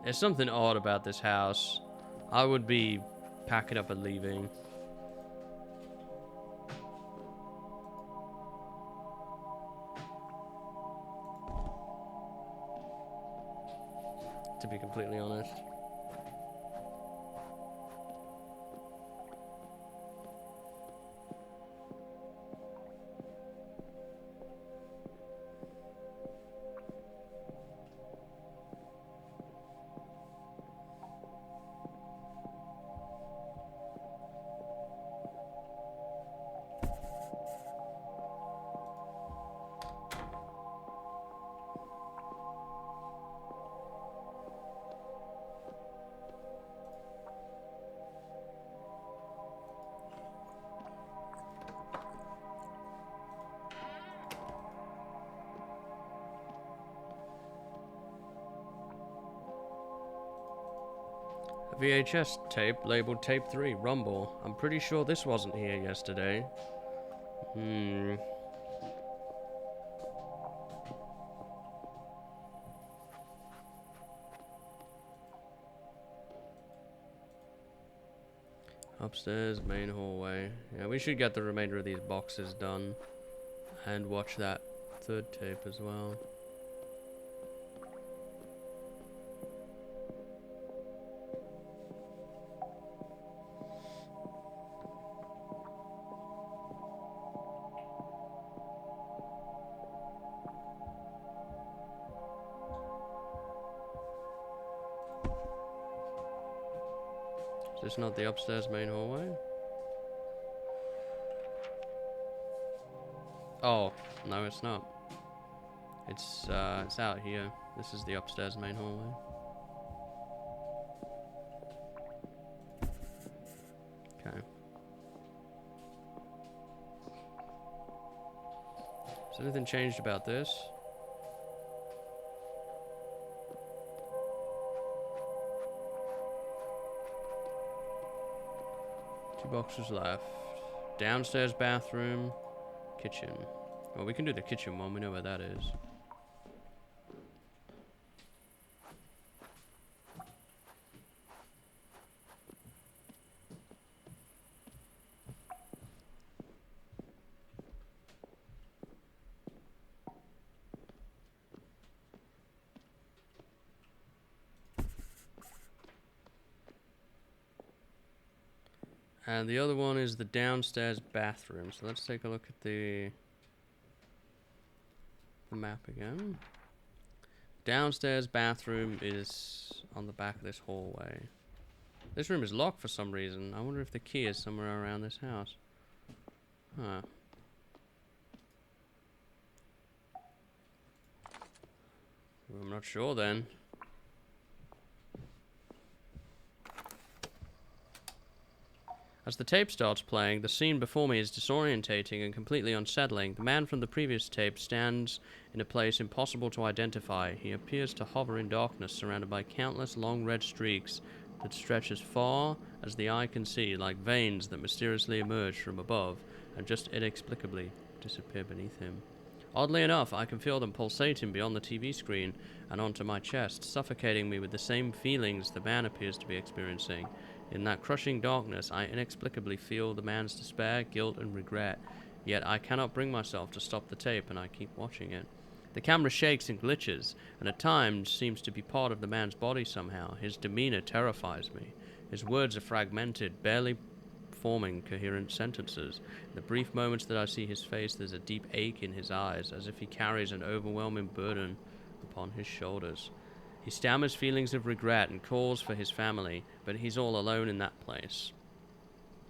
There's something odd about this house. I would be packing up and leaving. To be completely honest. A VHS tape labeled tape 3, Rumble. I'm pretty sure this wasn't here yesterday. Upstairs, main hallway. Yeah, we should get the remainder of these boxes done. And watch that third tape as well. Is this not the upstairs main hallway? Oh, no it's not. It's out here. This is the upstairs main hallway. Okay. Has anything changed about this? Two boxes left. Downstairs bathroom, kitchen. Well, we can do the kitchen one. We know where that is. And the other one is the downstairs bathroom. So let's take a look at the map again. Downstairs bathroom is on the back of this hallway. This room is locked for some reason. I wonder if the key is somewhere around this house. Huh. I'm not sure then. As the tape starts playing, the scene before me is disorientating and completely unsettling. The man from the previous tape stands in a place impossible to identify. He appears to hover in darkness, surrounded by countless long red streaks that stretch as far as the eye can see, like veins that mysteriously emerge from above and just inexplicably disappear beneath him. Oddly enough, I can feel them pulsating beyond the TV screen and onto my chest, suffocating me with the same feelings the man appears to be experiencing. In that crushing darkness, I inexplicably feel the man's despair, guilt, and regret. Yet I cannot bring myself to stop the tape, and I keep watching it. The camera shakes and glitches, and at times seems to be part of the man's body somehow. His demeanor terrifies me. His words are fragmented, barely forming coherent sentences. In the brief moments that I see his face, there's a deep ache in his eyes, as if he carries an overwhelming burden upon his shoulders. He stammers feelings of regret and calls for his family, but he's all alone in that place.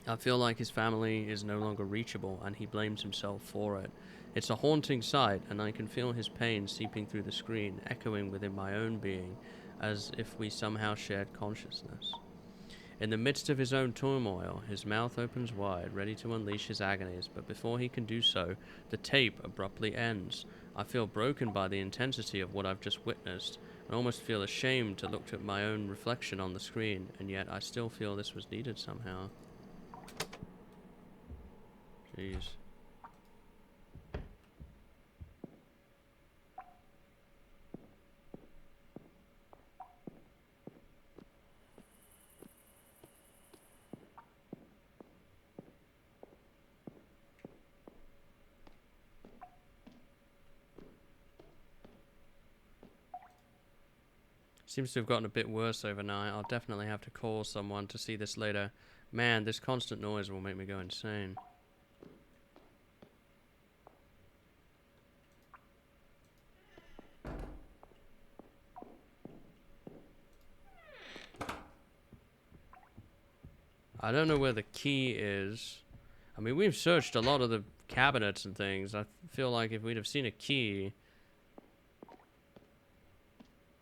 I feel like his family is no longer reachable, and he blames himself for it. It's a haunting sight, and I can feel his pain seeping through the screen, echoing within my own being, as if we somehow shared consciousness. In the midst of his own turmoil, his mouth opens wide, ready to unleash his agonies, but before he can do so, the tape abruptly ends. I feel broken by the intensity of what I've just witnessed, and almost feel ashamed to look at my own reflection on the screen, and yet I still feel this was needed somehow. Jeez. Seems to have gotten a bit worse overnight. I'll definitely have to call someone to see this later. Man, this constant noise will make me go insane. I don't know where the key is. I mean, we've searched a lot of the cabinets and things. I feel like if we'd have seen a key,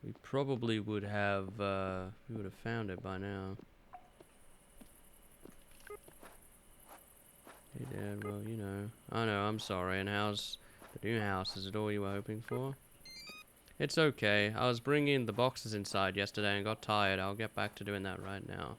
we probably would have, found it by now. Hey, Dad, well, you know. I know, I'm sorry. And how's the new house? Is it all you were hoping for? It's okay. I was bringing the boxes inside yesterday and got tired. I'll get back to doing that right now.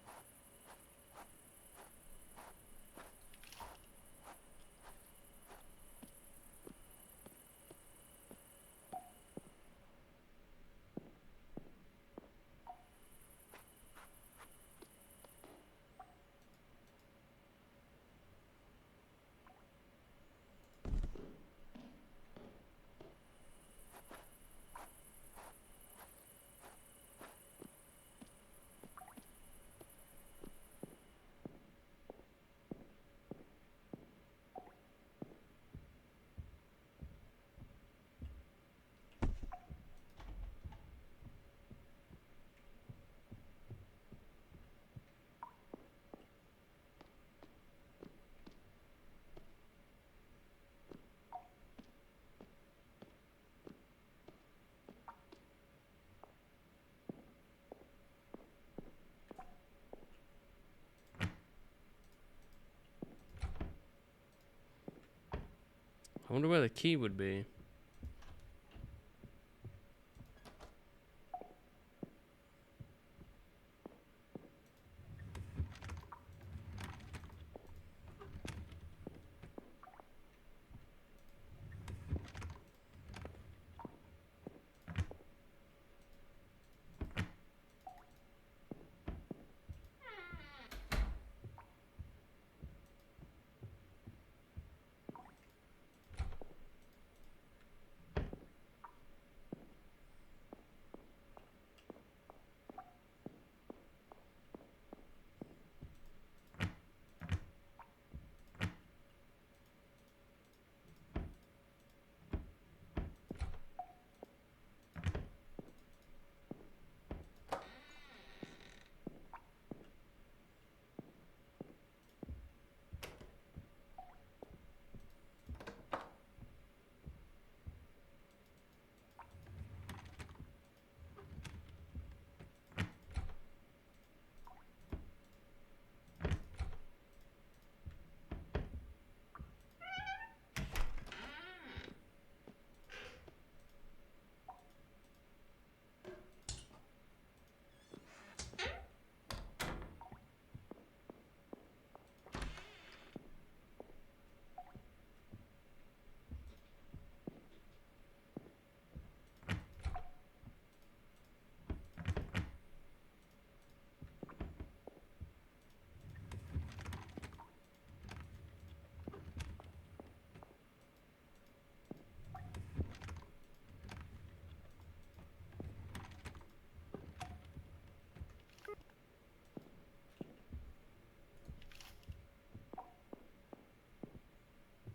I wonder where the key would be.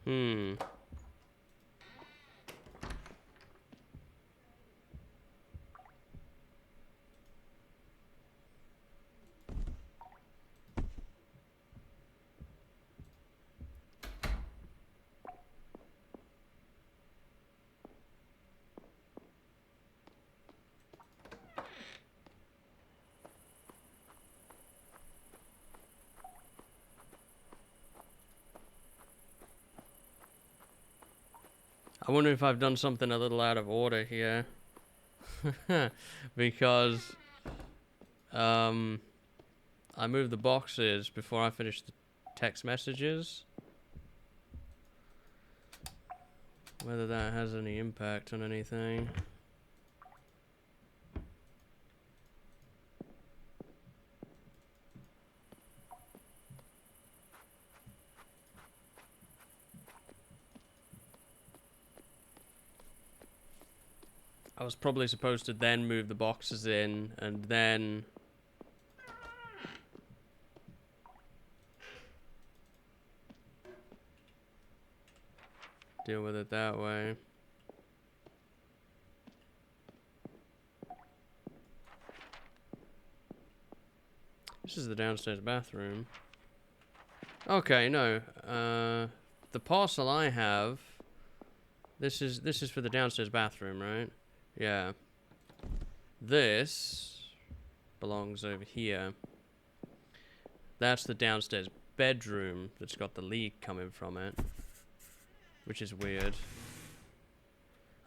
Hmm. I wonder if I've done something a little out of order here. Because I moved the boxes before I finished the text messages. Whether that has any impact on anything. I was probably supposed to then move the boxes in and then deal with it that way. This is the downstairs bathroom. Okay, no. The parcel I have. This is for the downstairs bathroom, right? Yeah. This belongs over here. That's the downstairs bedroom that's got the leak coming from it, which is weird.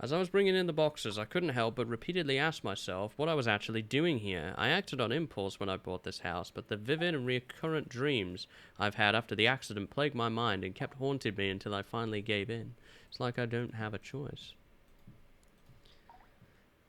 As I was bringing in the boxes, I couldn't help but repeatedly ask myself what I was actually doing here. I acted on impulse when I bought this house, but the vivid and recurrent dreams I've had after the accident plagued my mind and kept haunting me until I finally gave in. It's like I don't have a choice.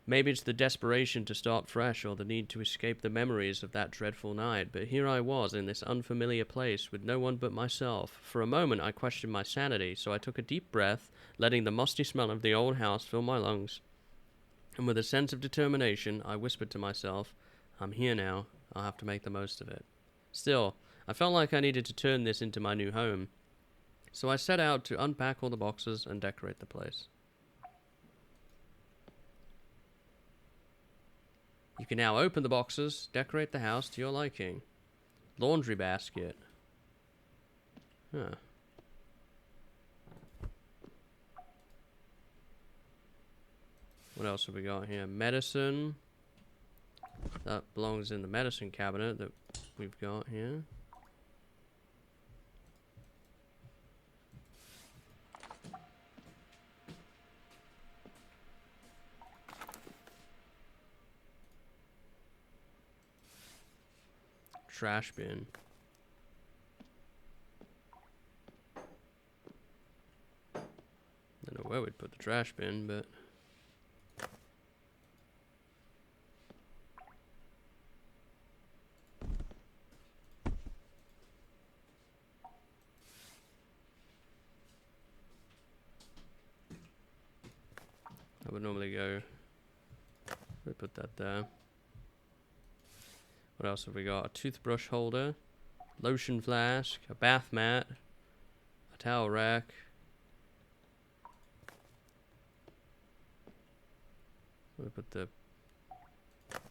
Maybe it's the desperation to start fresh or the need to escape the memories of that dreadful night, but here I was in this unfamiliar place with no one but myself. For a moment I questioned my sanity, so I took a deep breath, letting the musty smell of the old house fill my lungs. And with a sense of determination, I whispered to myself, I'm here now, I'll have to make the most of it. Still, I felt like I needed to turn this into my new home, so I set out to unpack all the boxes and decorate the place. You can now open the boxes, decorate the house to your liking. Laundry basket. Huh. What else have we got here? Medicine. That belongs in the medicine cabinet that we've got here. Trash bin. I don't know where we'd put the trash bin, but I would normally go. We put that there. What else have we got? A toothbrush holder, lotion flask, a bath mat, a towel rack. We put the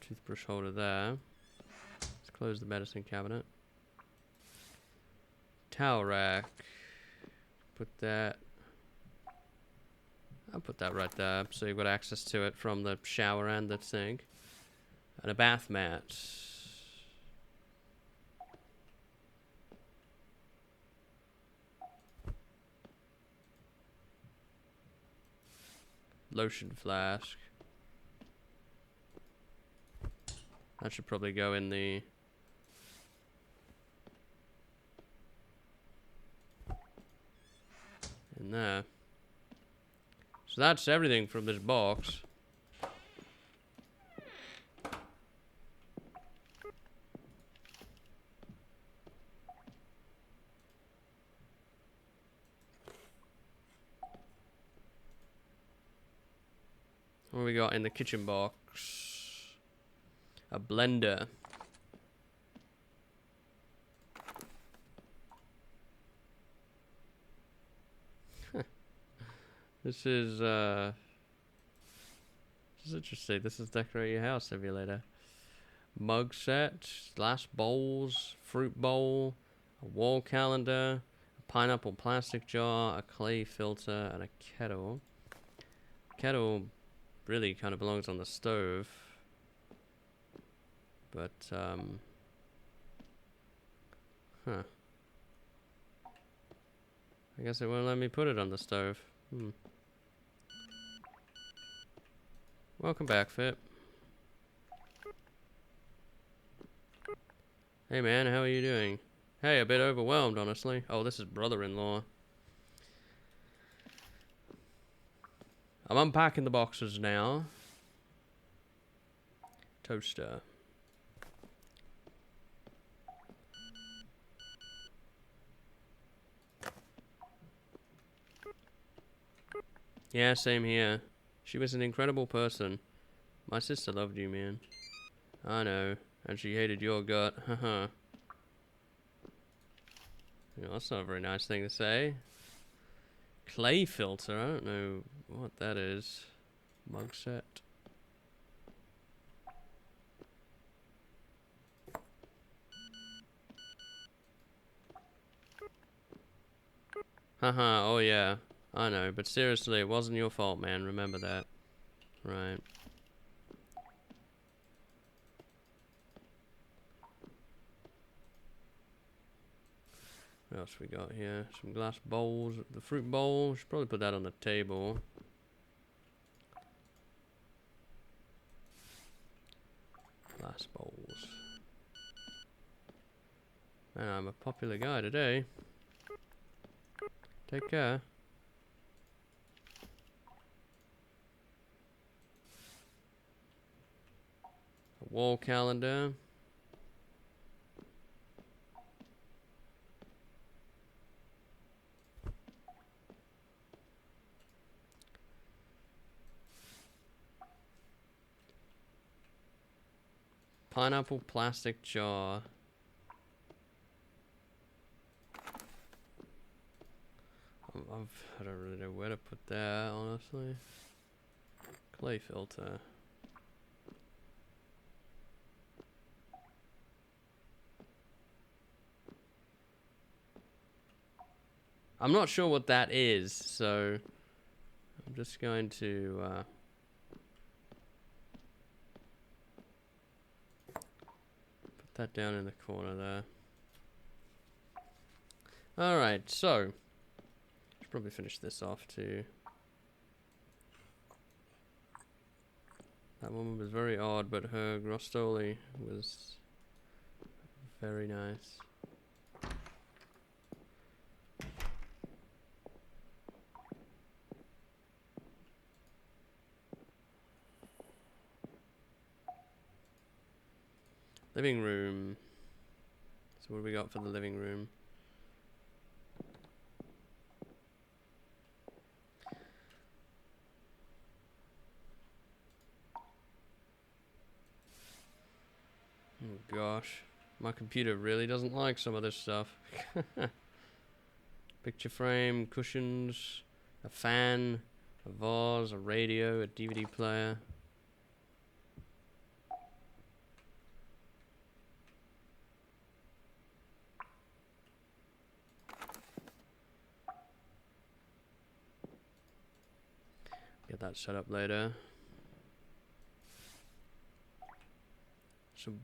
toothbrush holder there. Let's close the medicine cabinet. Towel rack. Put that. I'll put that right there, so you've got access to it from the shower and the sink. And a bath mat. Lotion flask. That should probably go in the... in there. So that's everything from this box. What we got in the kitchen box? A blender. This is interesting. This is decorate your house simulator. Mug set, glass bowls, fruit bowl, a wall calendar, a pineapple plastic jar, a clay filter, and a kettle. Kettle really kind of belongs on the stove, but huh. I guess it won't let me put it on the stove. Welcome back, Fit. Hey man, how are you doing? Hey, a bit overwhelmed, honestly. Oh, this is brother-in-law. I'm unpacking the boxes now. Toaster. Yeah, same here. She was an incredible person. My sister loved you, man. I know. And she hated your gut. Haha. You know, that's not a very nice thing to say. Clay filter. I don't know what that is. Mug set. Haha. Oh yeah. I know. But seriously, it wasn't your fault, man. Remember that. Right. What else we got here? Some glass bowls. The fruit bowl. Should probably put that on the table. Glass bowls. Man, I'm a popular guy today. Take care. A wall calendar. Pineapple plastic jar. I don't really know where to put that, honestly. Clay filter. I'm not sure what that is, so I'm just going to put that down in the corner there. Alright, so should probably finish this off too. That woman was very odd, but her grostoli was very nice. Living room. So what do we got for the living room? Oh gosh. My computer really doesn't like some of this stuff. Picture frame, cushions, a fan, a vase, a radio, a DVD player. Get that set up later. Some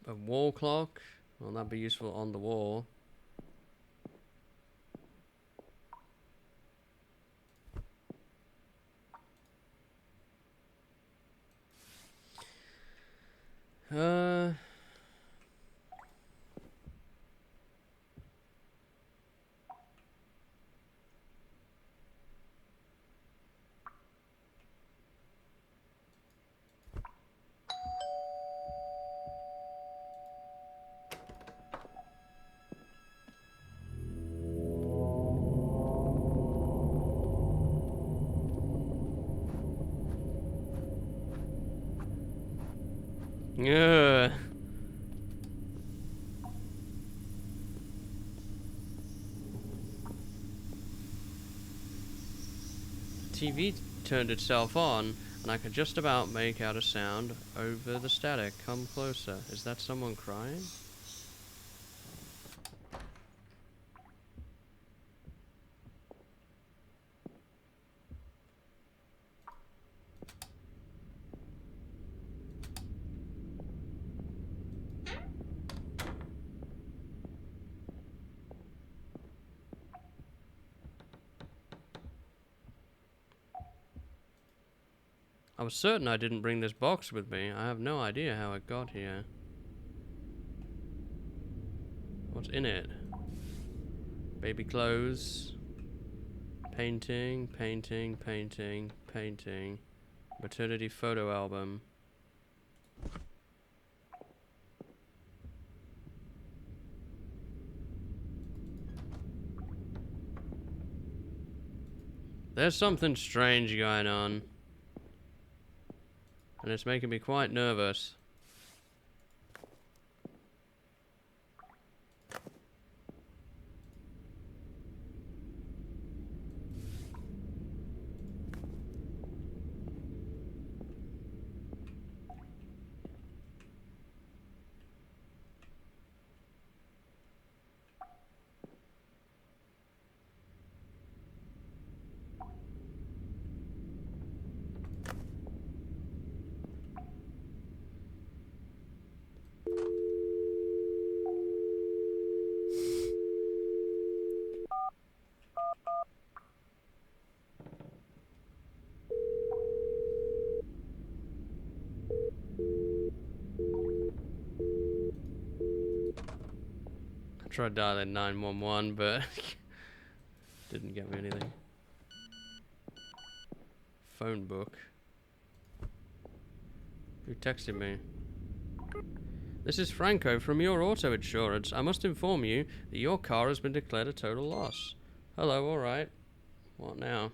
a wall clock. Well, that'd be useful on the wall. Yeah. The TV turned itself on, and I could just about make out a sound over the static. Come closer. Is that someone crying? I was certain I didn't bring this box with me. I have no idea how it got here. What's in it? Baby clothes. Painting, painting, painting, painting. Maternity photo album. There's something strange going on. And it's making me quite nervous. I tried dialing 911, but didn't get me anything. Phone book. Who texted me? This is Franco from your auto insurance. I must inform you that your car has been declared a total loss. Hello, alright. What now?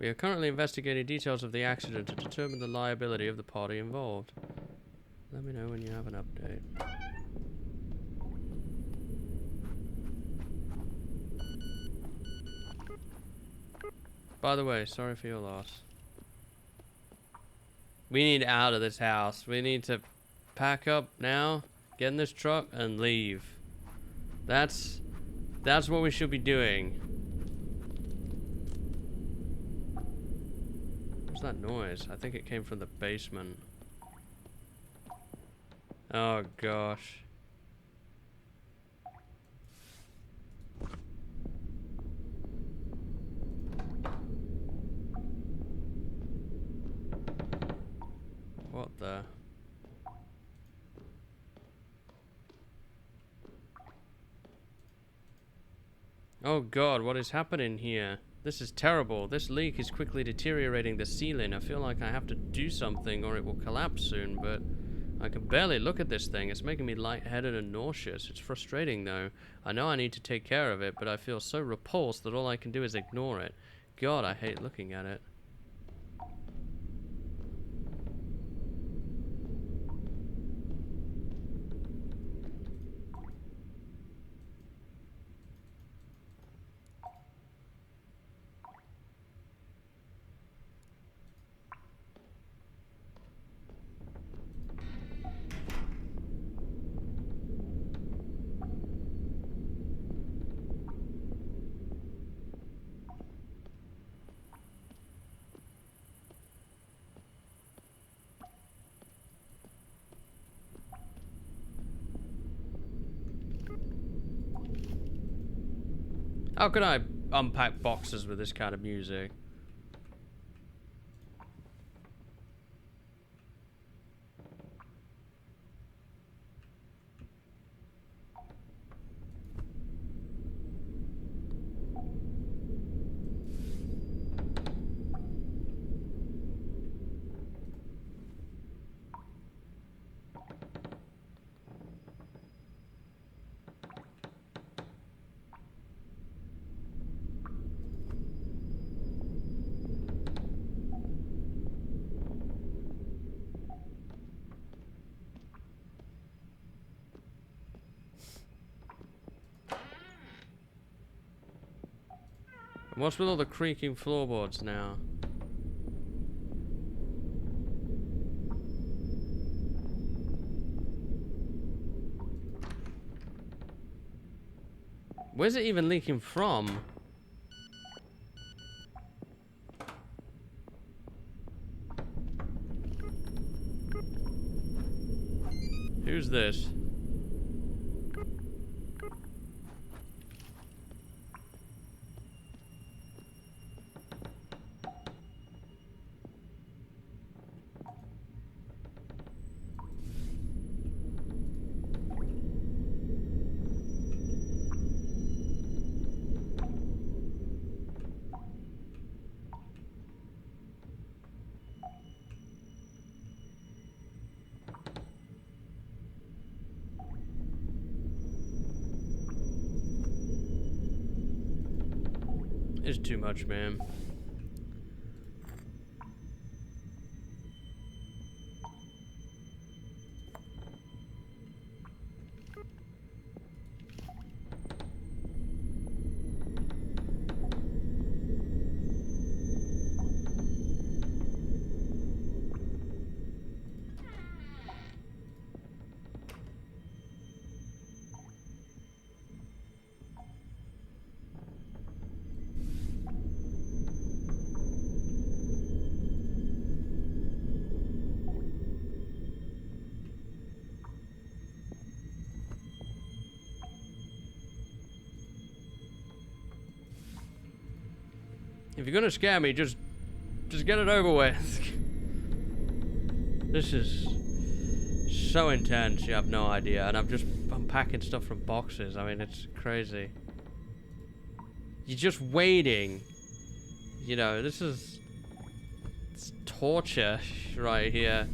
We are currently investigating details of the accident to determine the liability of the party involved. Let me know when you have an update. By the way, sorry for your loss. We need out of this house. We need to pack up now, get in this truck, and leave. That's what we should be doing. What's that noise? I think it came from the basement. Oh gosh. What the? Oh god, what is happening here? This is terrible. This leak is quickly deteriorating the ceiling. I feel like I have to do something or it will collapse soon, but I can barely look at this thing. It's making me lightheaded and nauseous. It's frustrating though. I know I need to take care of it, but I feel so repulsed that all I can do is ignore it. God, I hate looking at it. How can I unpack boxes with this kind of music? What's with all the creaking floorboards now? Where's it even leaking from? Who's this? It's too much, man. If you're gonna scare me, just get it over with. This is so intense, you have no idea. And I'm just unpacking stuff from boxes. I mean, it's crazy. You're just waiting. You know, it's torture right here.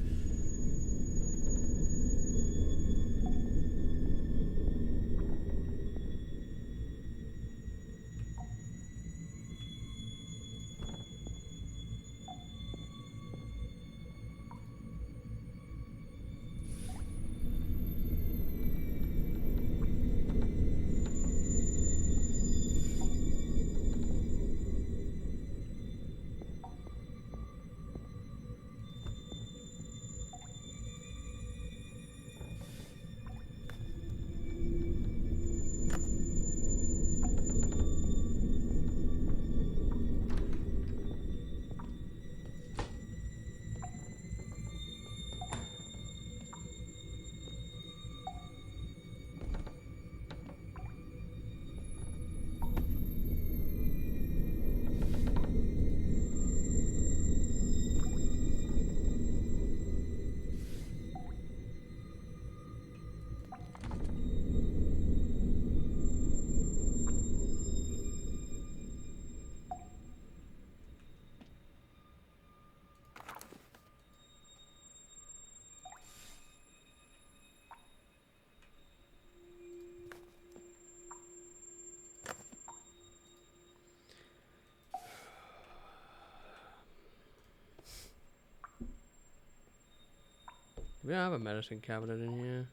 We don't have a medicine cabinet in here.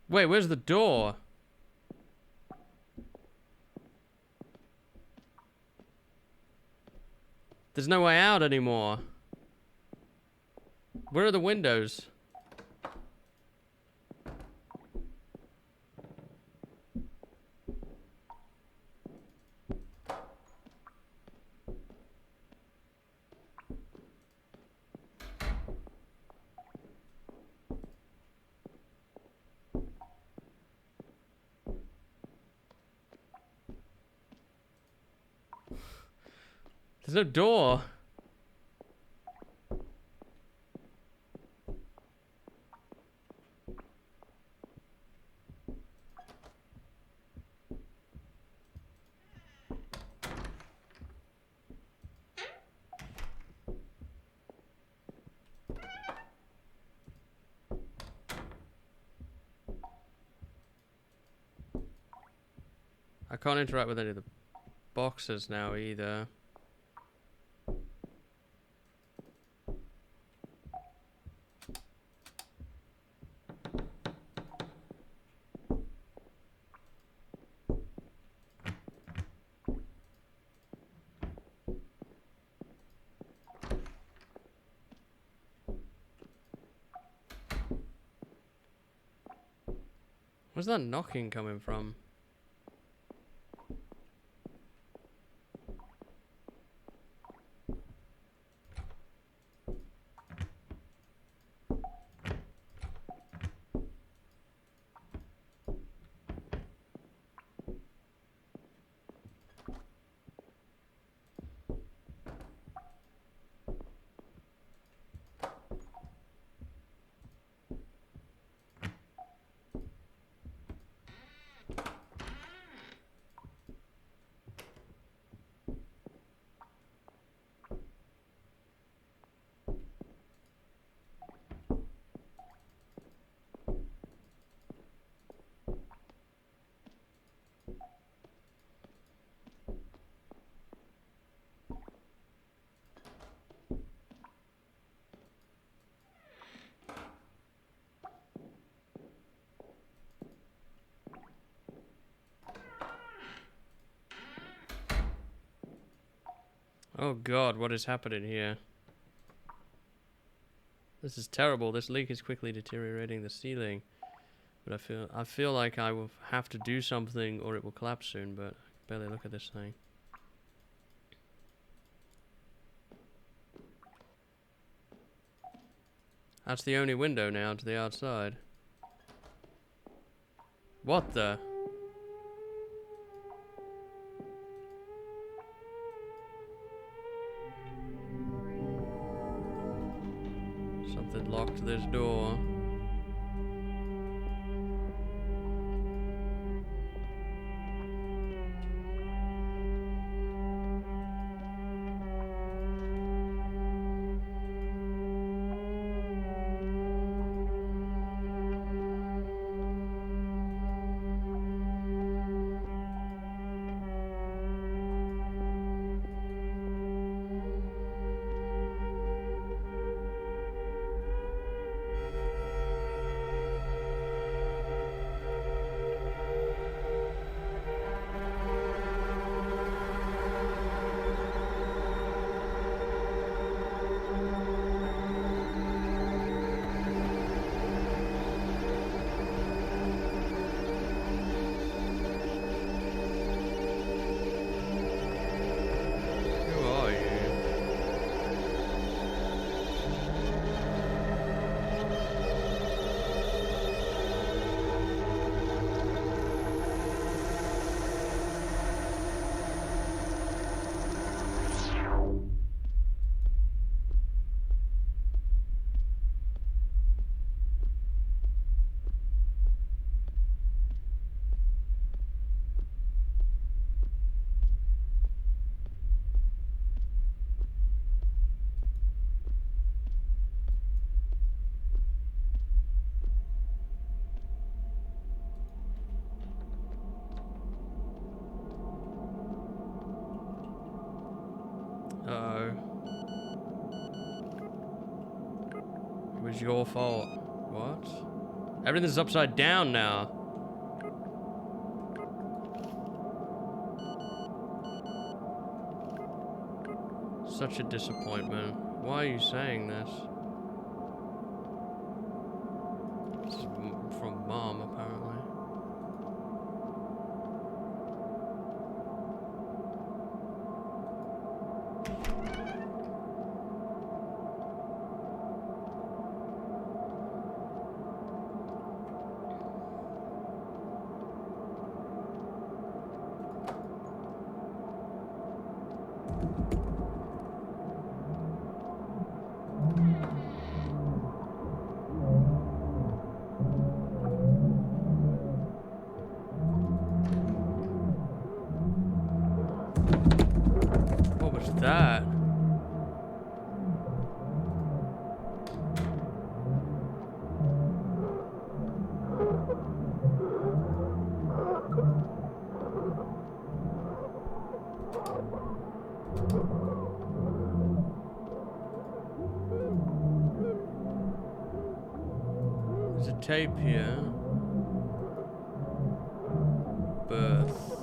Wait, where's the door? There's no way out anymore. Where are the windows? There's no door. I can't interact with any of the boxes now either. Where's that knocking coming from? Oh god, what is happening here? This is terrible. This leak is quickly deteriorating the ceiling. But I feel like I will have to do something or it will collapse soon, but I can barely look at this thing. That's the only window now to the outside. What the? Something locked this door. Uh-oh. It was your fault. What? Everything's upside down now. Such a disappointment. Why are you saying this? This is from Mom, apparently. What was that? There's a tape here. Birth.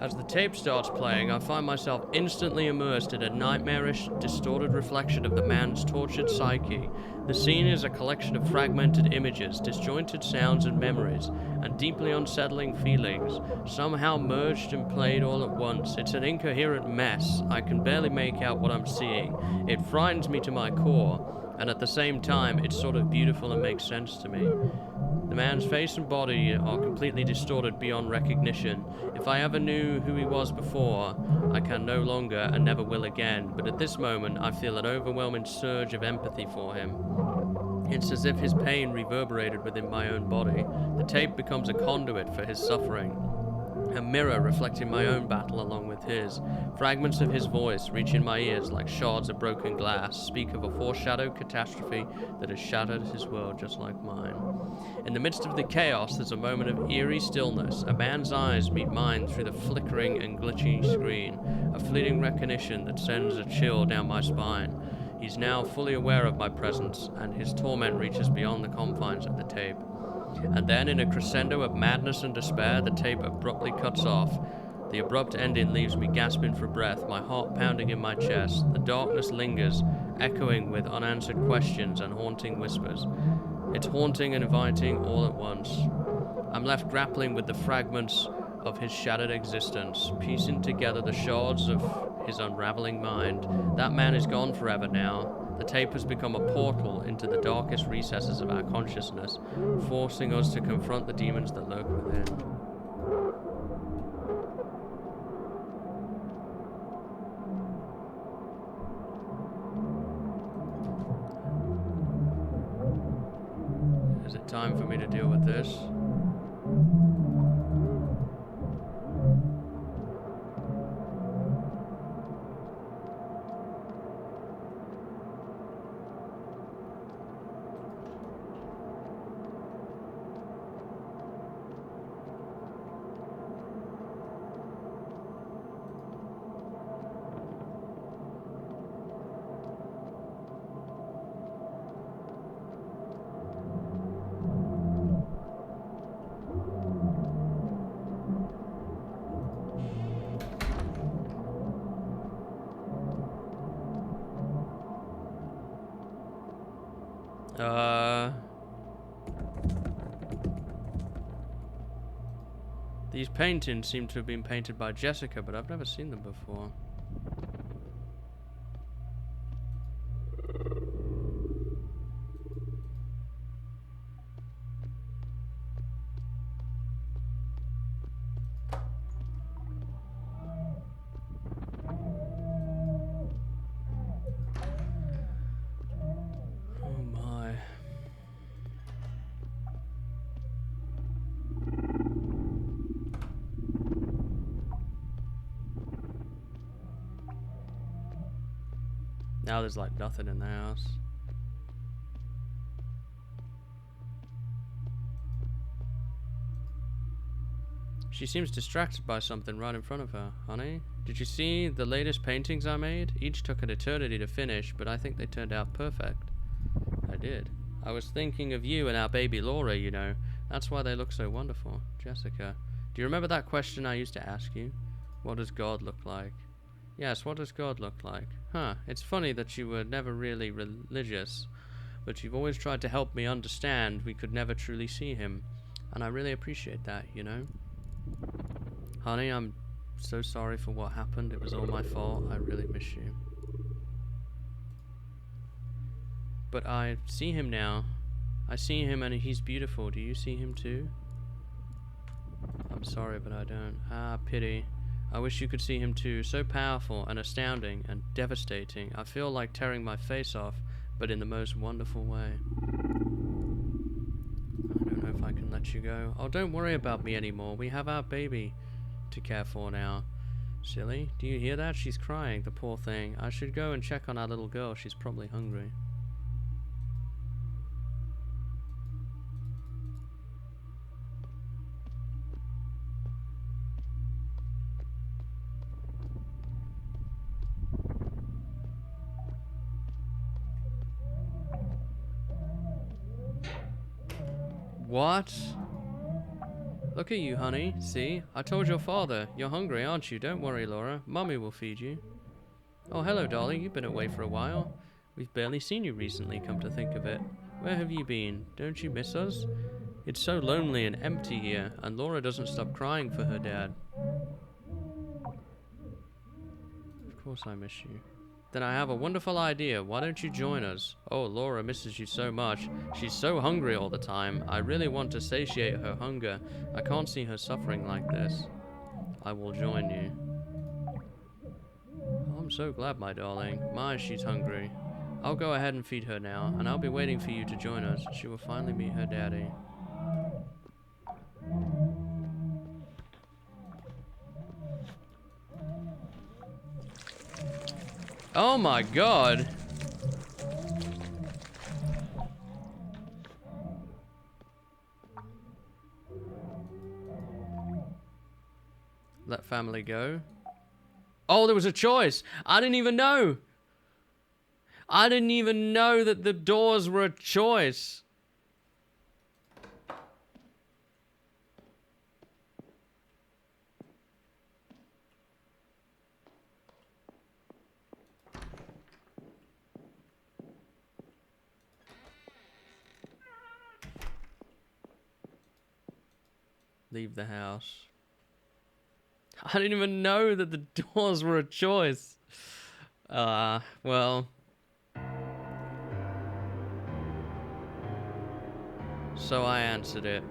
As the tape starts playing, I find myself instantly immersed in a nightmarish, distorted reflection of the man's tortured psyche. The scene is a collection of fragmented images, disjointed sounds and memories, and deeply unsettling feelings, somehow merged and played all at once. It's an incoherent mess. I can barely make out what I'm seeing. It frightens me to my core, and at the same time, it's sort of beautiful and makes sense to me. The man's face and body are completely distorted beyond recognition. If I ever knew who he was before, I can no longer and never will again, but at this moment I feel an overwhelming surge of empathy for him. It's as if his pain reverberated within my own body. The tape becomes a conduit for his suffering, a mirror reflecting my own battle along with his. Fragments of his voice reach in my ears like shards of broken glass, speak of a foreshadowed catastrophe that has shattered his world just like mine. In the midst of the chaos, there's a moment of eerie stillness. A man's eyes meet mine through the flickering and glitching screen, a fleeting recognition that sends a chill down my spine. He's now fully aware of my presence, and his torment reaches beyond the confines of the tape. And then, in a crescendo of madness and despair, the tape abruptly cuts off. The abrupt ending leaves me gasping for breath, my heart pounding in my chest. The darkness lingers, echoing with unanswered questions and haunting whispers. It's haunting and inviting all at once. I'm left grappling with the fragments of his shattered existence, piecing together the shards of his unraveling mind. That man is gone forever now. The tape has become a portal into the darkest recesses of our consciousness, forcing us to confront the demons that lurk within. Is it time for me to deal with this? These paintings seem to have been painted by Jessica, but I've never seen them before. Oh my. Now there's like nothing in the house. She seems distracted by something right in front of her. Honey, did you see the latest paintings I made? Each took an eternity to finish, but I think they turned out perfect. I did. I was thinking of you and our baby Laura, you know. That's why they look so wonderful. Jessica, do you remember that question I used to ask you? What does God look like? Yes, what does God look like? Huh, it's funny that you were never really religious, but you've always tried to help me understand we could never truly see him. And I really appreciate that, you know? Honey, I'm so sorry for what happened. It was all my fault. I really miss you. But I see him now. I see him and he's beautiful. Do you see him too? I'm sorry, but I don't. Ah, pity. I wish you could see him too. So powerful and astounding and devastating. I feel like tearing my face off, but in the most wonderful way. I don't know if I can let you go. Oh, don't worry about me anymore. We have our baby to care for now. Silly, do you hear that? She's crying, the poor thing. I should go and check on our little girl. She's probably hungry. What? Look at you, honey. See? I told your father. You're hungry, aren't you? Don't worry, Laura. Mummy will feed you. Oh, hello, darling. You've been away for a while. We've barely seen you recently, come to think of it. Where have you been? Don't you miss us? It's so lonely and empty here, and Laura doesn't stop crying for her dad. Of course I miss you. Then I have a wonderful idea. Why don't you join us? Oh, Laura misses you so much. She's so hungry all the time. I really want to satiate her hunger. I can't see her suffering like this. I will join you. Oh, I'm so glad, my darling. My, she's hungry. I'll go ahead and feed her now, and I'll be waiting for you to join us. She will finally meet her daddy. Oh my god! Let family go. Oh, there was a choice! I didn't even know! I didn't even know that the doors were a choice! Leave the house. I didn't even know that the doors were a choice. Well. So I answered it.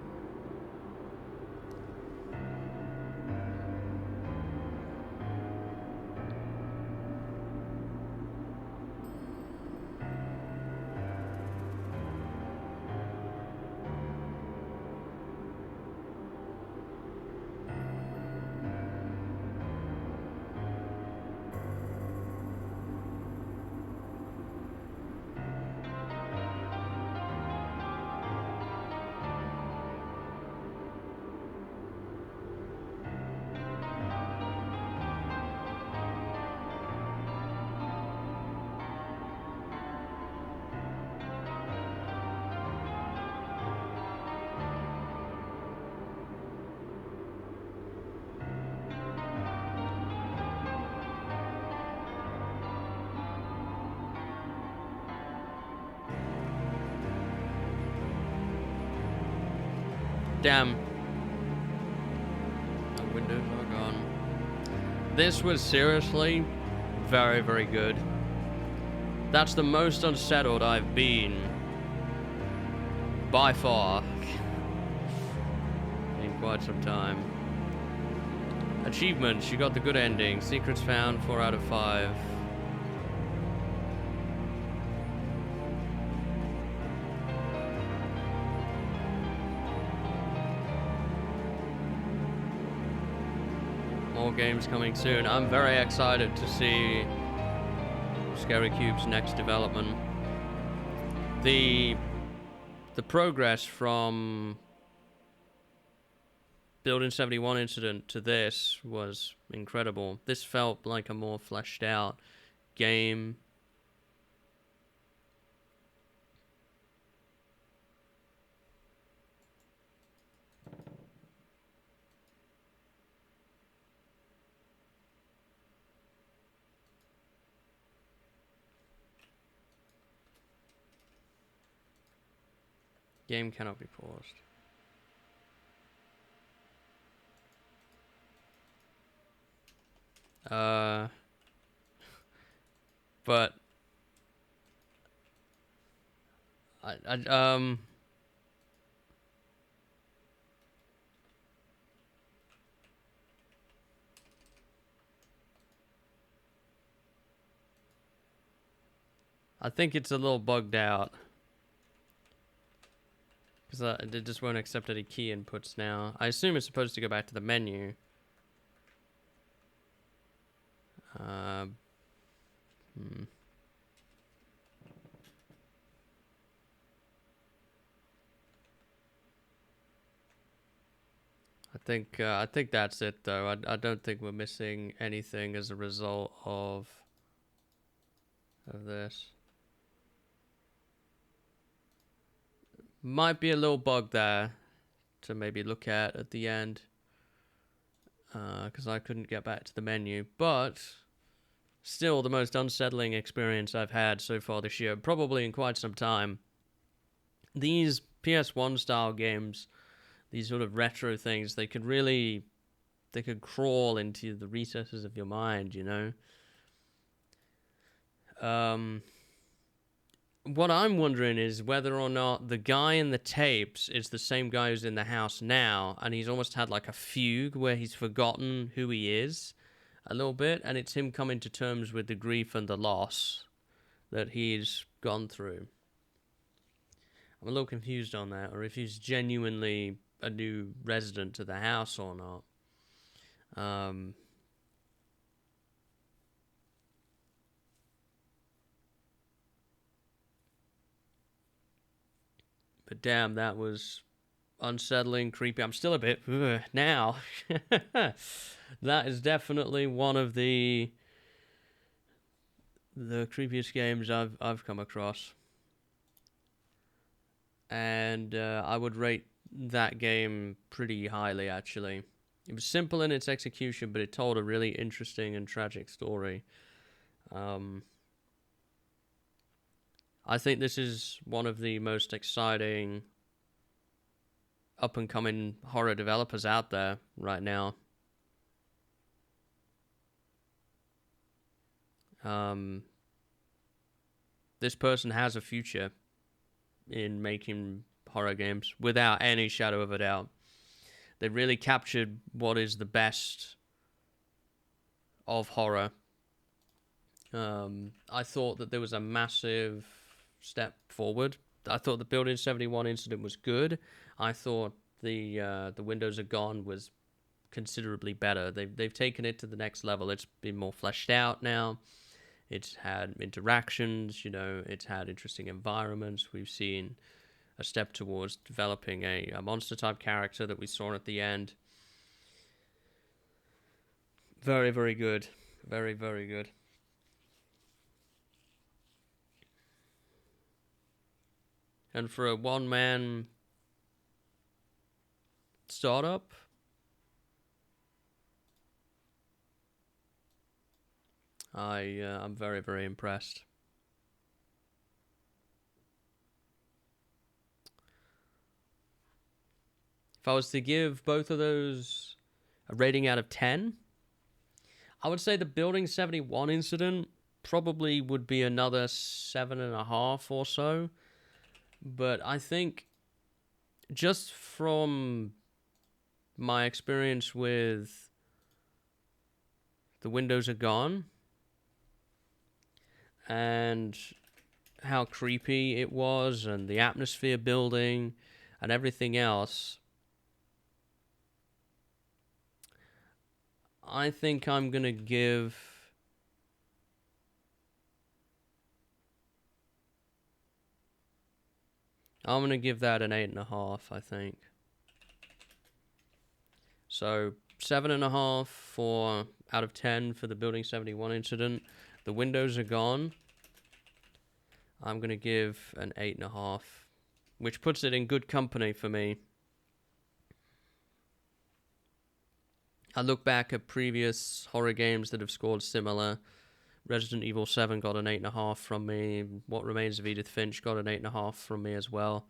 Damn. The windows are gone. This was seriously very, very good. That's the most unsettled I've been by far in quite some time. Achievements, you got the good ending. Secrets found, 4 out of 5. More games coming soon. I'm very excited to see Scary Cube's next development. The progress from Building 71 incident to this was incredible. This felt like a more fleshed out game. Game cannot be paused. But I think it's a little bugged out. Because it just won't accept any key inputs now. I assume it's supposed to go back to the menu. I think that's it though. I don't think we're missing anything as a result of this. Might be a little bug there. to maybe look at the end, because I couldn't get back to the menu. But still, the most unsettling experience I've had so far this year, probably in quite some time. These PS1 style games, these sort of retro things, they could crawl into the recesses of your mind, you know? What I'm wondering is whether or not the guy in the tapes is the same guy who's in the house now, and he's almost had like a fugue where he's forgotten who he is a little bit, and it's him coming to terms with the grief and the loss that he's gone through. I'm a little confused on that, or if he's genuinely a new resident to the house or not. But damn, that was unsettling, creepy. I'm still a bit now. That is definitely one of the creepiest games I've come across. And I would rate that game pretty highly, actually. It was simple in its execution, but it told a really interesting and tragic story. I think this is one of the most exciting up-and-coming horror developers out there right now. This person has a future in making horror games, without any shadow of a doubt. They really captured what is the best of horror. I thought that there was a massive step forward. I thought the Building 71 incident was good. I thought the Windows Are Gone was considerably better. They've taken it to the next level. It's been more fleshed out now. It's had interactions, you know, it's had interesting environments. We've seen a step towards developing a monster type character that we saw at the end. Very, very good. Very, very good. And for a one-man startup, I'm very, very impressed. If I was to give both of those a rating out of 10, I would say the Building 71 incident probably would be another 7.5 or so. But I think just from my experience with The Windows Are Gone and how creepy it was and the atmosphere building and everything else, I think I'm going to give that an 8.5, I think. So 7.5 for out of 10 for the Building 71 incident. The Windows Are Gone, I'm going to give an 8.5, which puts it in good company for me. I look back at previous horror games that have scored similar. Resident Evil 7 got an 8.5 from me. What Remains of Edith Finch got an 8.5 from me as well.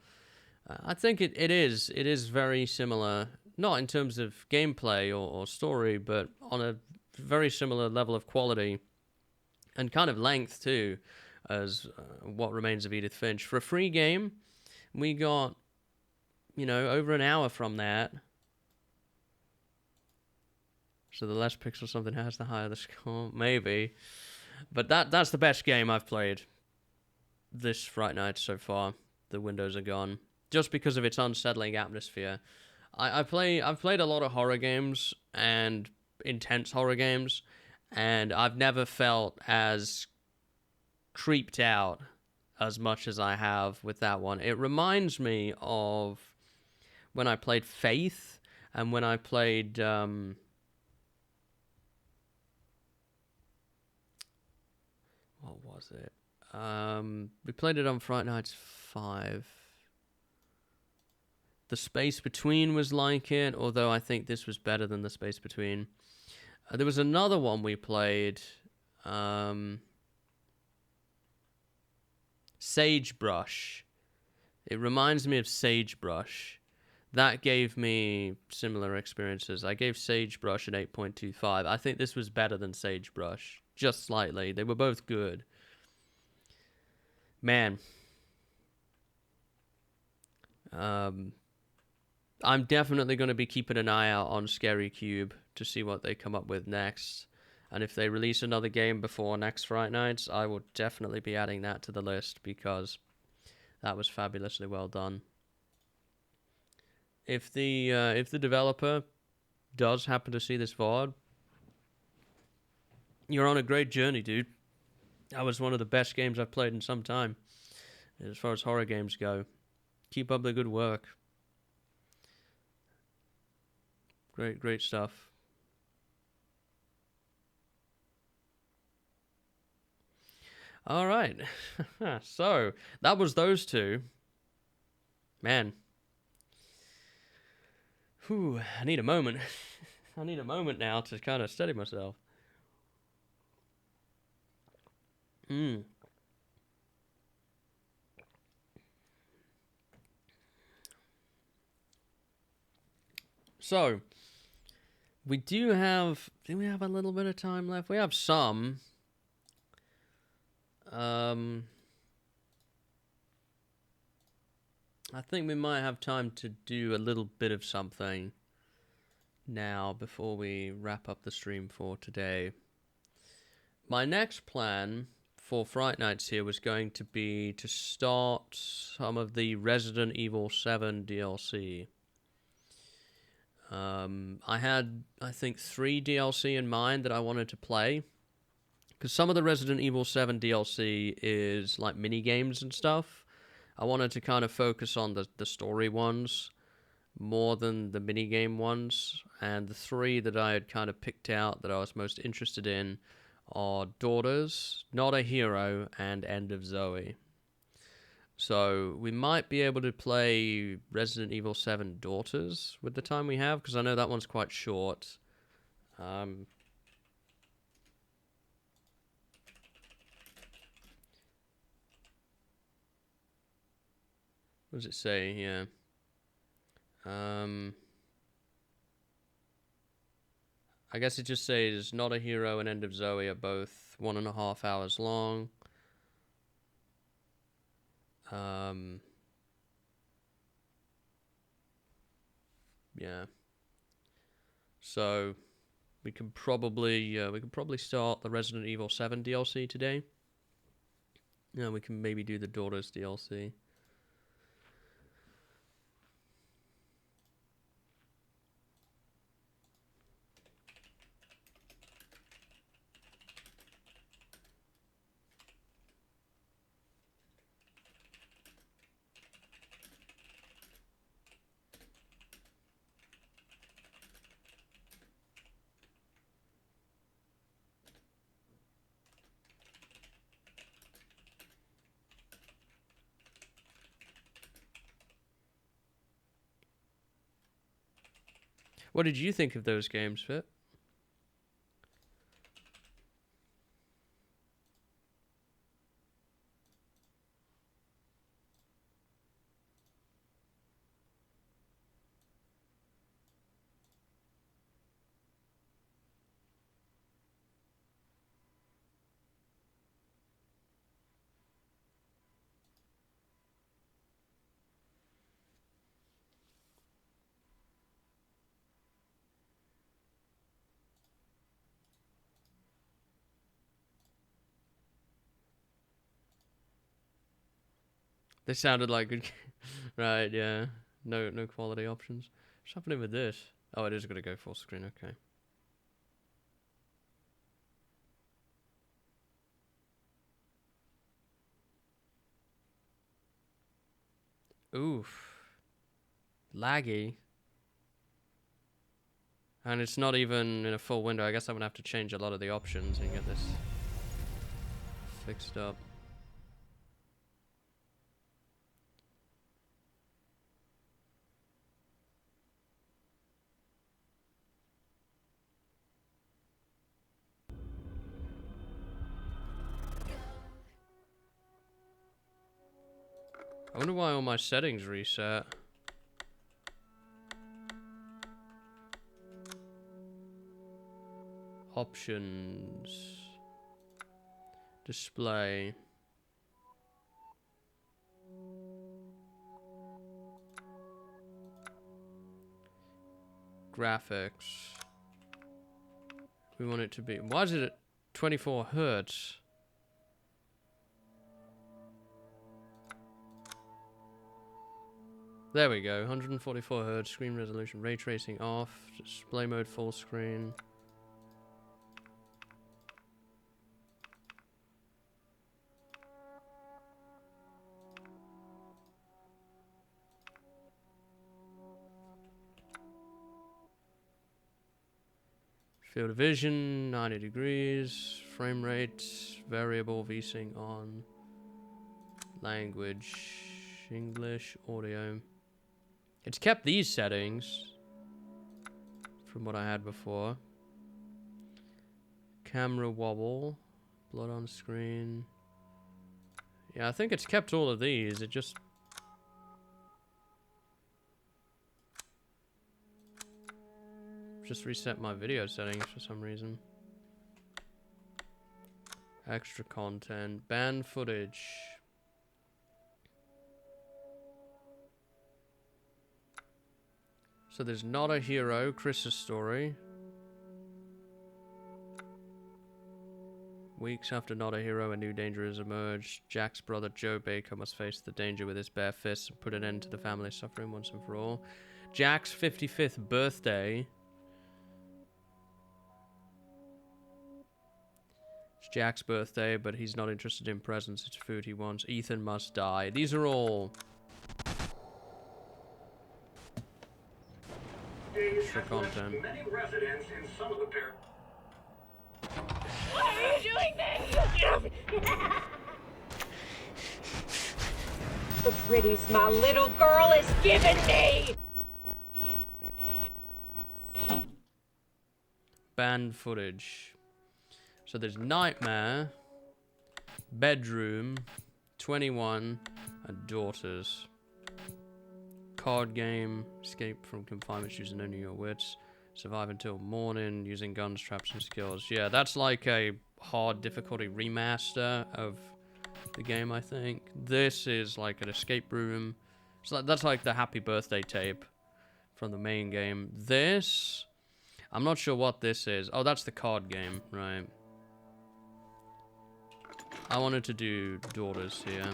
I think it is very similar, not in terms of gameplay or story, but on a very similar level of quality and kind of length too, as What Remains of Edith Finch. For a free game, we got, you know, over an hour from that. So the less pixels something has, the higher the score, maybe. But that's the best game I've played this Fright Night so far. The Windows Are Gone, just because of its unsettling atmosphere. I've played a lot of horror games and intense horror games, and I've never felt as creeped out as much as I have with that one. It reminds me of when I played Faith and when I played what was it? We played it on Fright Nights 5. The Space Between was like it, although I think this was better than The Space Between. There was another one we played, Sagebrush. It reminds me of Sagebrush. That gave me similar experiences. I gave Sagebrush an 8.25. I think this was better than Sagebrush, just slightly. They were both good. Man. I'm definitely going to be keeping an eye out on Scary Cube to see what they come up with next. And if they release another game before next Fright Nights, I will definitely be adding that to the list because that was fabulously well done. If the developer does happen to see this VOD, you're on a great journey, dude. That was one of the best games I've played in some time, as far as horror games go. Keep up the good work. Great stuff. All right. So, that was those two. Man. Whew, I need a moment. I need a moment now to kind of steady myself. So, do we have a little bit of time left? We have some. I think we might have time to do a little bit of something now before we wrap up the stream for today. My next plan for Fright Nights here was going to be to start some of the Resident Evil 7 DLC. I had, I think, 3 DLC in mind that I wanted to play. Because some of the Resident Evil 7 DLC is like mini games and stuff. I wanted to kind of focus on the story ones more than the mini game ones. And the 3 that I had kind of picked out that I was most interested in are Daughters, Not a Hero, and End of Zoe. So we might be able to play Resident Evil 7 Daughters with the time we have, because I know that one's quite short. What does it say here? I guess it just says Not a Hero and End of Zoe are both 1.5 hours long. Yeah. So we can probably start the Resident Evil 7 DLC today. Yeah, we can maybe do the Daughters DLC. What did you think of those games, Fit? They sounded like good. Right, yeah. No quality options. What's happening with this? Oh, it is going to go full screen. Okay. Oof. Laggy. And it's not even in a full window. I guess I'm going to have to change a lot of the options and get this fixed up. I wonder why all my settings reset. Options. Display. Graphics. We want it to be. Why is it at 24 hertz? There we go. 144 hertz. Screen resolution. Ray tracing off. Display mode full screen. Field of vision, 90 degrees, frame rate, variable, VSync on, language, English, audio. It's kept these settings from what I had before. Camera wobble, blood on screen. Yeah, I think it's kept all of these, it just... Just reset my video settings for some reason. Extra content. Banned footage. So there's Not a Hero, Chris's story. Weeks after Not a Hero, a new danger has emerged. Jack's brother Joe Baker must face the danger with his bare fists and put an end to the family's suffering once and for all. Jack's 55th birthday. It's Jack's birthday, but he's not interested in presents. It's food he wants. Ethan must die. These are all extra content. Many residents in some of the Why are you doing this? The pretties my little girl is giving me! Banned footage. So there's Nightmare, Bedroom, 21, and Daughters. Card game, escape from confinement using only your wits. Survive until morning using guns, traps, and skills. Yeah, that's like a hard difficulty remaster of the game, I think. This is like an escape room. So that's like the happy birthday tape from the main game. This, I'm not sure what this is. Oh, that's the card game, right. I wanted to do Daughters here.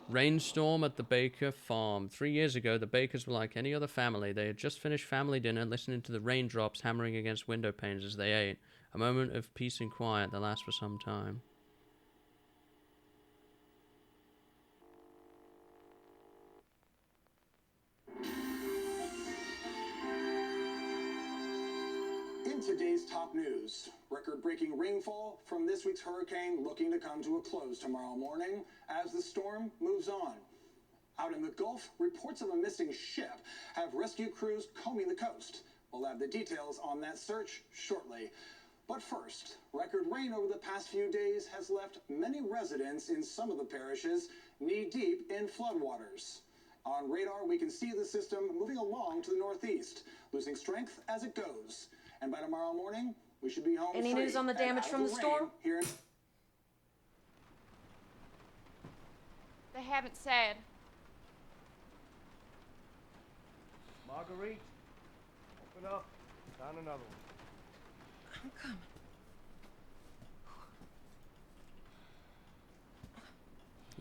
Rainstorm at the Baker farm. 3 years ago, the Bakers were like any other family. They had just finished family dinner, listening to the raindrops hammering against window panes as they ate. A moment of peace and quiet that lasts for some time. In today's top news, record-breaking rainfall from this week's hurricane looking to come to a close tomorrow morning as the storm moves on. Out in the Gulf, reports of a missing ship have rescue crews combing the coast. We'll have the details on that search shortly. But first, record rain over the past few days has left many residents in some of the parishes knee-deep in floodwaters. On radar, we can see the system moving along to the northeast, losing strength as it goes. And by tomorrow morning, we should be home Any free news on the and damage out from of the rain storm? Here in They haven't said. Marguerite, open up. Found another one. I'm coming.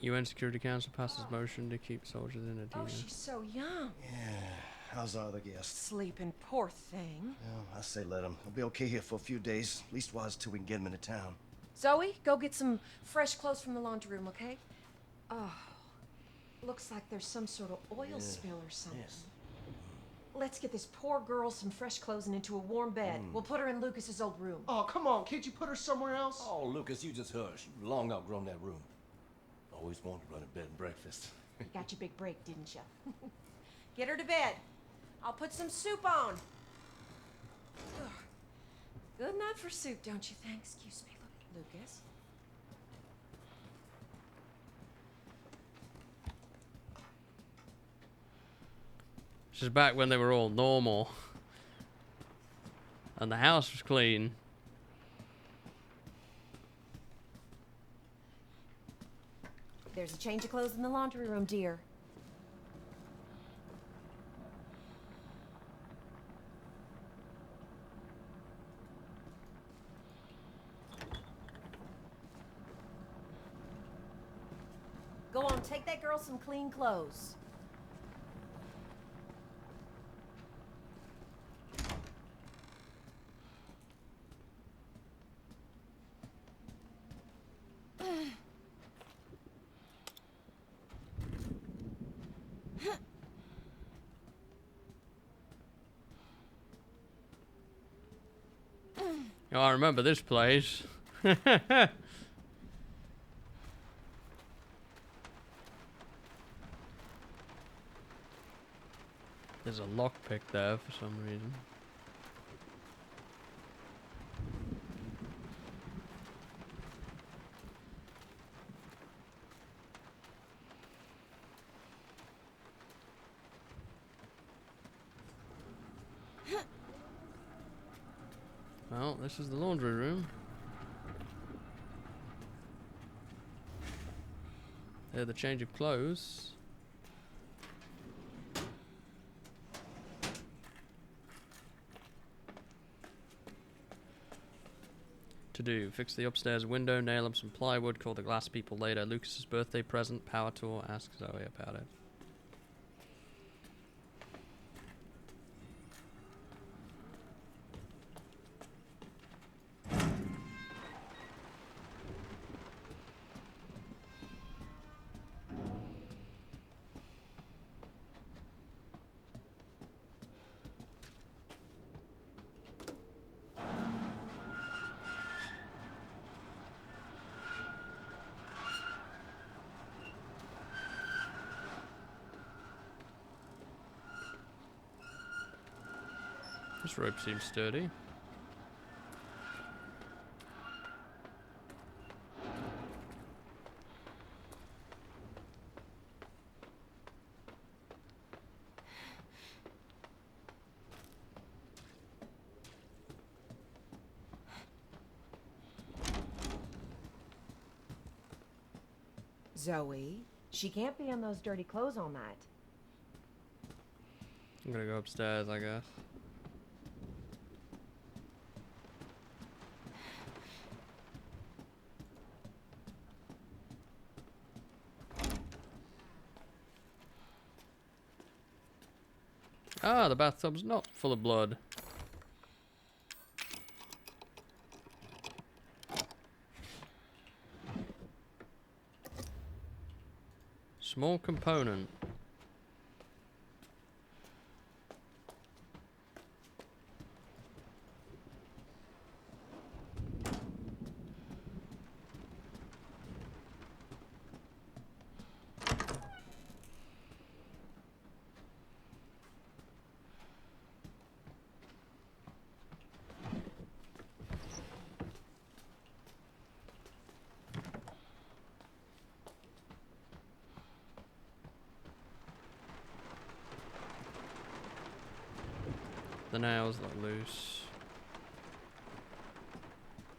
UN Security Council passes motion to keep soldiers in a Oh, she's so young. Yeah. How's our other guest? Sleeping, poor thing. Well, I say let him. He'll be okay here for a few days. Leastwise till we can get him into town. Zoe, go get some fresh clothes from the laundry room, okay? Oh, looks like there's some sort of oil spill or something. Yes. Let's get this poor girl some fresh clothes and into a warm bed. We'll put her in Lucas's old room. Oh, come on. Can't you put her somewhere else? Oh, Lucas, you just hush. You've long outgrown that room. Always wanted to run a bed and breakfast. You got your big break, didn't you? Get her to bed. I'll put some soup on. Ugh. Good night for soup, don't you think? Excuse me, Lucas. This is back when they were all normal. And the house was clean. There's a change of clothes in the laundry room, dear. Go on, take that girl some clean clothes. Oh, I remember this place. There's a lockpick there for some reason. Well, this is the laundry room. There, the change of clothes. To do, fix the upstairs window, nail up some plywood, call the glass people later. Lucas's birthday present, power tool, ask Zoe about it. This rope seems sturdy. Zoe, she can't be in those dirty clothes all night. I'm gonna go upstairs, I guess. Ah, the bathtub's not full of blood. Small component. The nails look loose.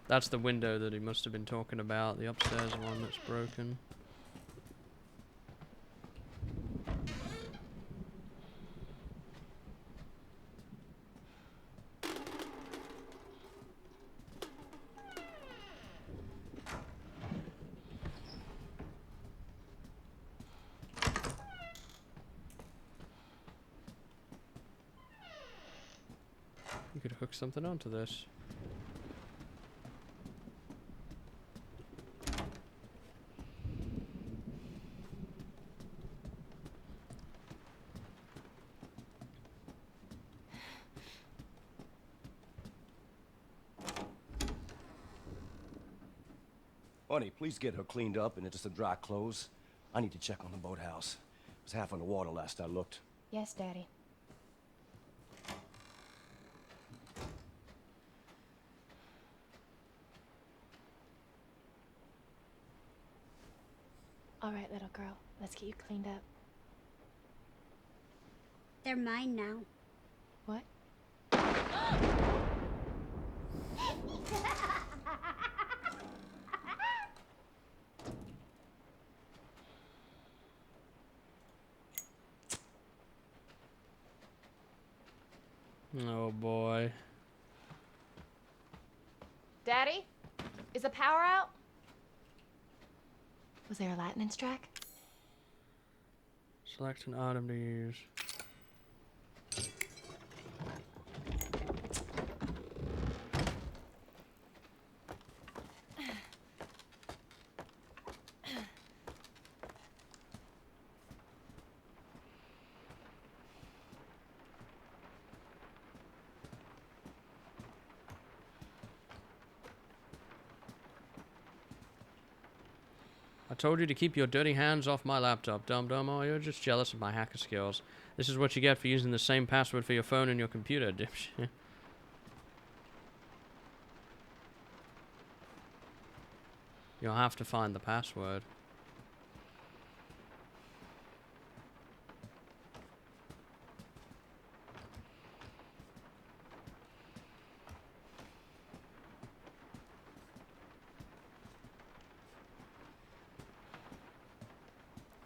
That's the window that he must have been talking about, the upstairs one that's broken. You could hook something onto this. Honey, please get her cleaned up and into some dry clothes. I need to check on the boathouse. It was half on the water last I looked. Yes, Daddy. All right, little girl. Let's get you cleaned up. They're mine now. What? Oh boy. Daddy? Is the power out? Was there a lightning strike? Select an item to use. I told you to keep your dirty hands off my laptop, dum-dum. Oh, you're just jealous of my hacker skills. This is what you get for using the same password for your phone and your computer, dipshit. You'll have to find the password.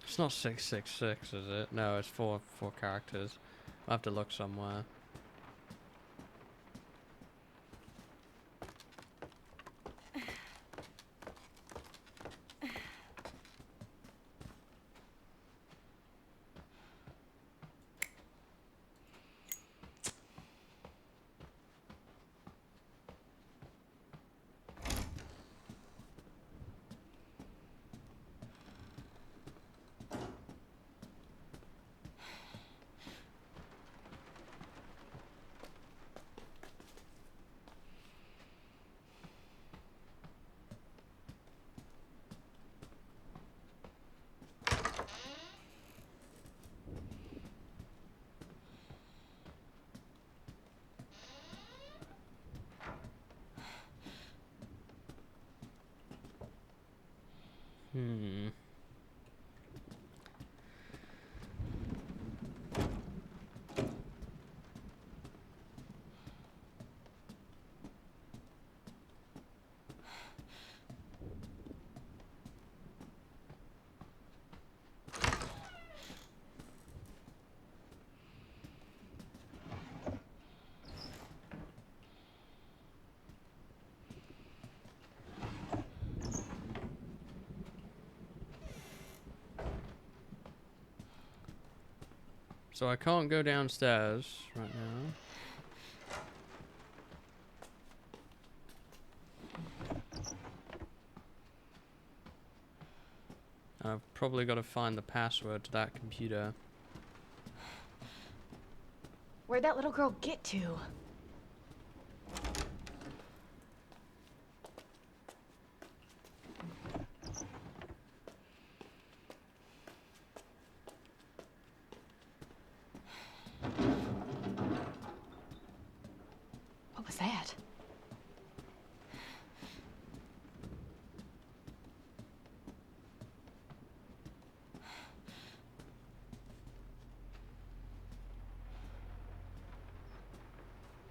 It's not 666, is it? No, it's four characters. I'll have to look somewhere. Hmm. So I can't go downstairs right now. I've probably got to find the password to that computer. Where'd that little girl get to? What was that?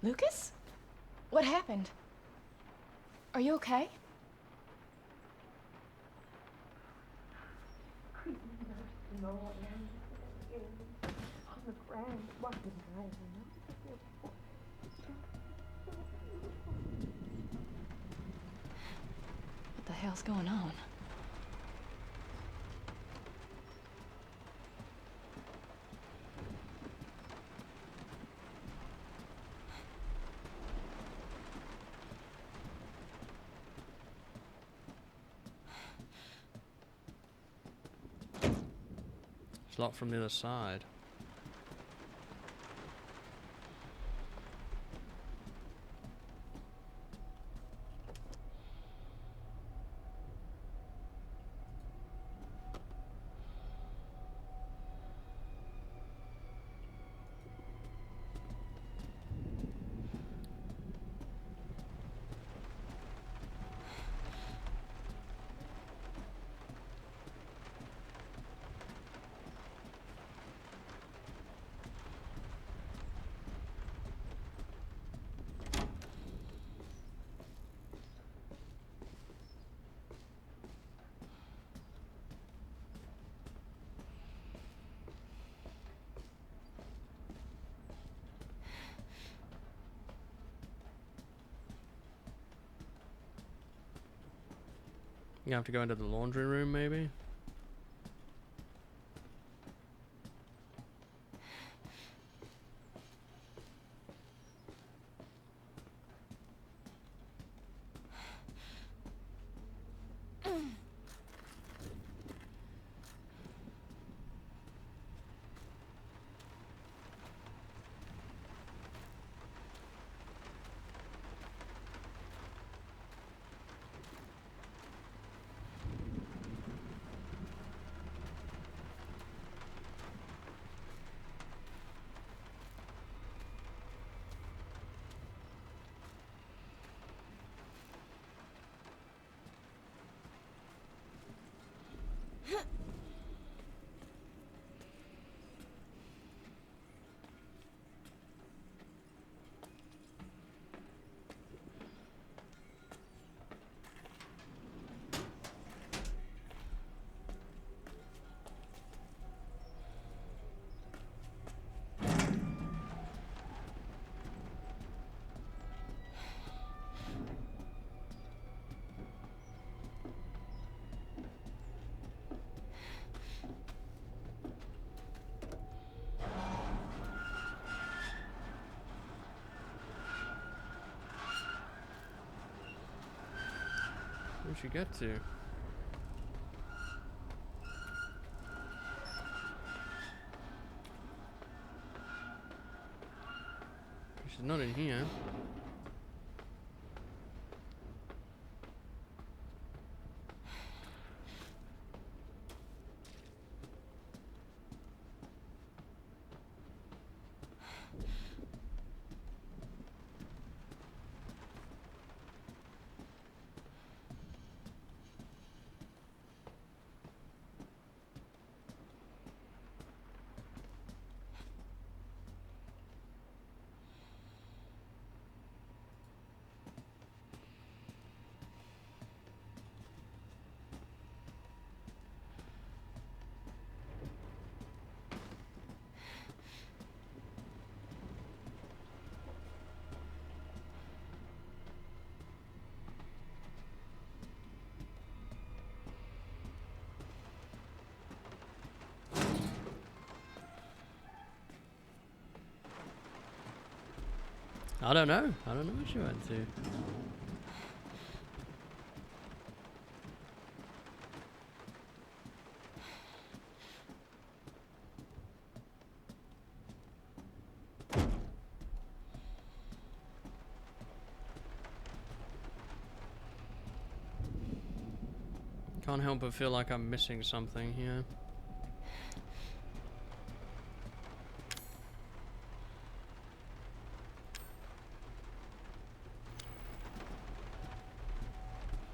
Lucas? What happened? Are you okay? What the hell's going on? It's locked from the other side. You have to go into the laundry room, maybe? Where'd she get to? She's not in here. I don't know. I don't know where she went to. Can't help but feel like I'm missing something here.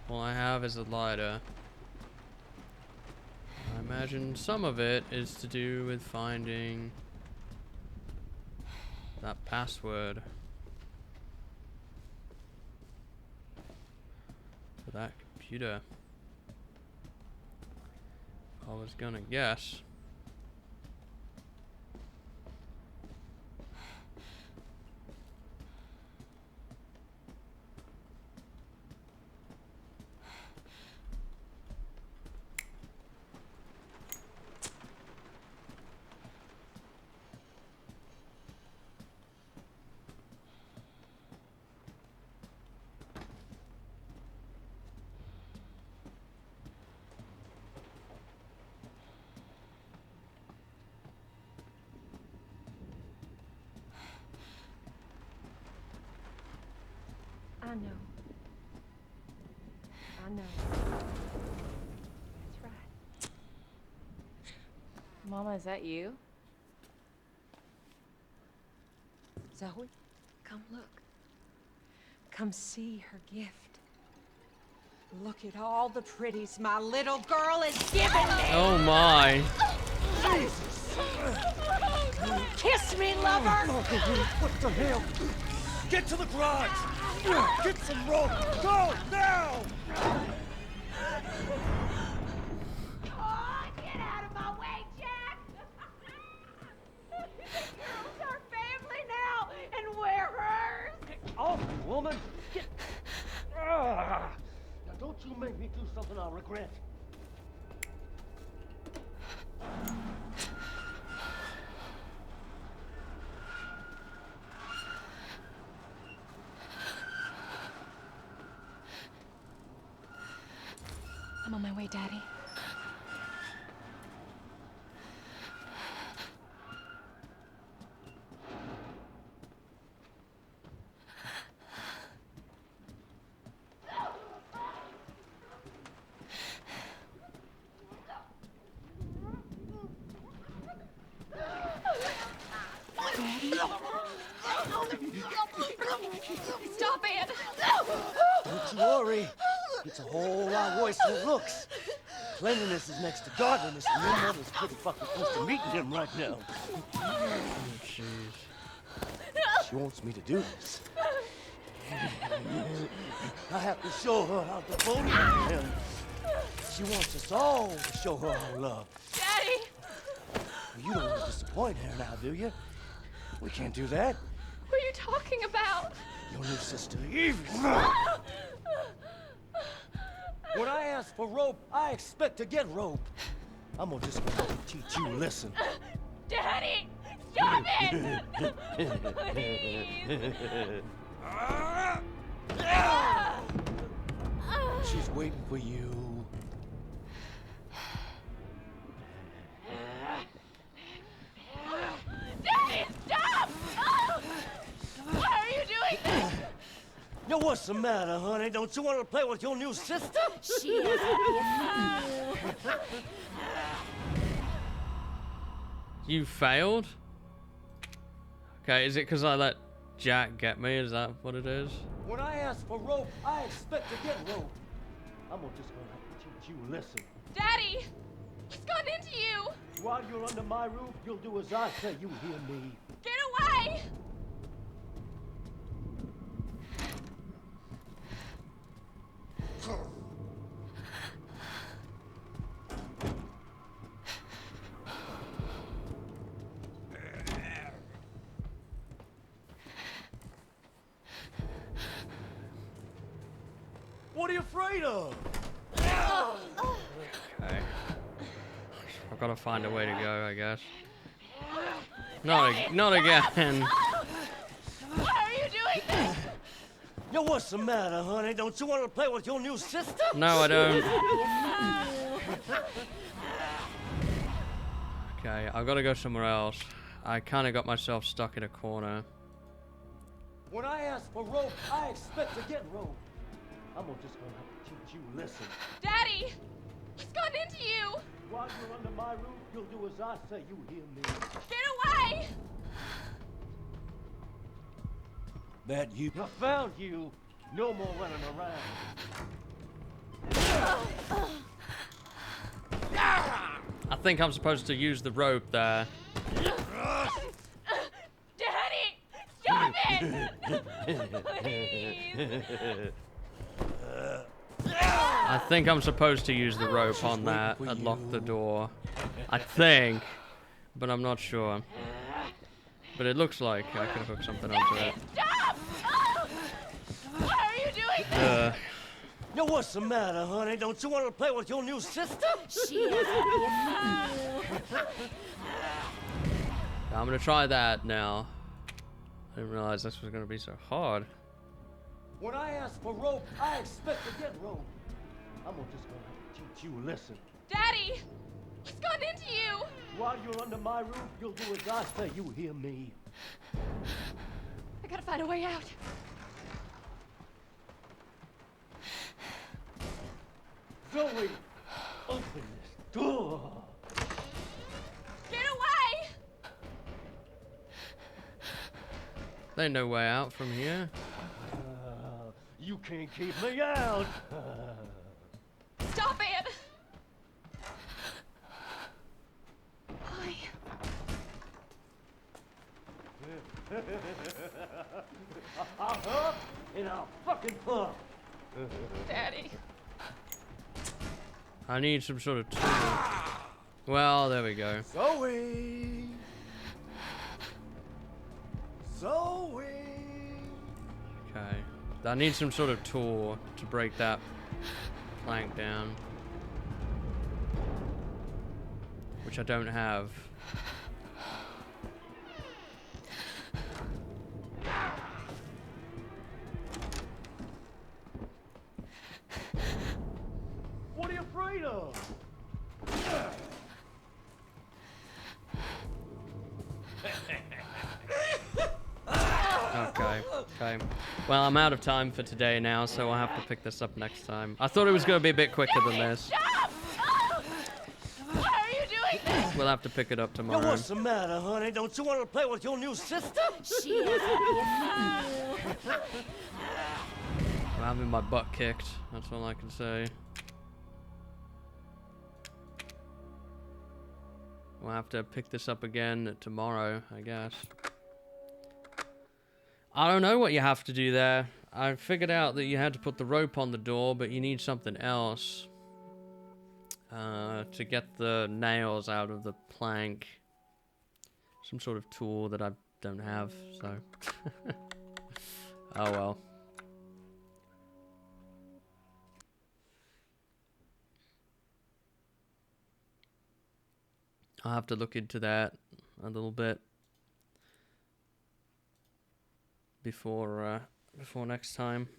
All I have is a lighter. I imagine some of it is to do with finding that password for that computer. I was gonna guess. I know. I know. That's right. Mama, is that you? Zoe, come look. Come see her gift. Look at all the pretties my little girl has given me. Oh my. Kiss me, lover. What the hell? Get to the garage! Get some rope! Go, now! Oh, get out of my way, Jack! The girl's our family now, and we're hers. Off, woman! Get... Now, don't you make me me do something I'll regret. I'm on my way, Daddy. Stop it! Don't you worry. It's a whole lot worse than it looks. Cleanliness is next to godliness, and your mother's pretty fucking close to meeting him right now. Oh, jeez. She wants me to do this. I have to show her how devoted I am. She wants us all to show her our love. Daddy! You don't want to disappoint her now, do you? We can't do that. What are you talking about? Your new sister, Evie. When I ask for rope, I expect to get rope. I'm gonna just gonna teach you a lesson. Daddy! Stop it! Please! She's waiting for you. Daddy, stop! Why are you doing this? Now what's the matter, honey? Don't you want to play with your new sister? She is You failed? Okay, is it because I let Jack get me? Is that what it is? When I ask for rope, I expect to get rope. I'm just gonna teach you a lesson. Daddy! He's gotten into you! While you're under my roof, you'll do as I say. You hear me? Get away! What are you afraid of? Okay. I've got to find a way to go, I guess. Not again. Why are you doing this? Now what's the matter, honey? Don't you want to play with your new sister? No, I don't. Okay, I've got to go somewhere else. I kind of got myself stuck in a corner. When I ask for rope, I expect to get rope. I'm just gonna teach you a lesson. Daddy! He's gotten into you! While you're under my roof, you'll do as I say. You hear me? Get away! That you. I found you. No more running around. I think I'm supposed to use the rope there. Daddy! Stop it! Please! I think I'm supposed to use the rope on that and lock the door. I think, but I'm not sure. But it looks like I could hook something onto it. Stop! Why are you doing this? Now what's the matter, honey? Don't you want to play with your new sister? She is I'm gonna try that now. I didn't realize this was gonna be so hard. When I ask for rope, I expect to get rope. I'm just gonna teach you a lesson. Daddy! He's gotten into you! While you're under my roof, you'll do as I say. You hear me? I gotta find a way out. Zoe, open this door. Get away! There's no way out from here. You can't keep me out. Stop it! Why? I'll huff and I'll fucking puff. Daddy. I need some sort of tool. Well, there we go. Zoe. Zoe. Okay. I need some sort of tool to break that plank down. Which I don't have. What are you afraid of? Okay. Well, I'm out of time for today now, so I'll have to pick this up next time. I thought it was going to be a bit quicker than this. Why are you doing this? We'll have to pick it up Yo, tomorrow. what's the matter, honey? Don't you want to play with your new sister? She is I'm having my butt kicked. That's all I can say. We'll have to pick this up again tomorrow, I guess. I don't know what you have to do there. I figured out that you had to put the rope on the door, but you need something else to get the nails out of the plank. Some sort of tool that I don't have, so. Oh well. I'll have to look into that a little bit before next time.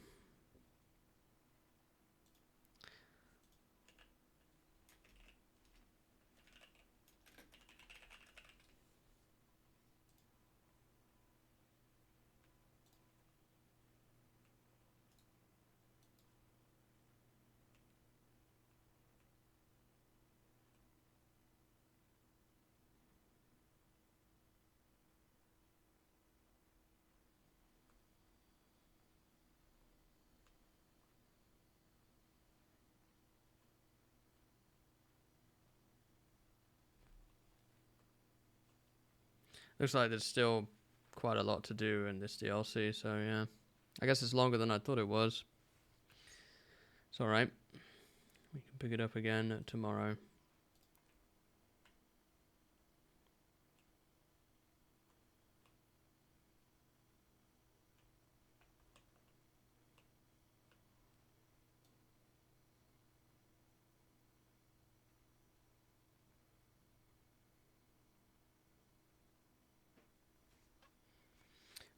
Looks like there's still quite a lot to do in this DLC, so yeah. I guess it's longer than I thought it was. It's alright. We can pick it up again tomorrow.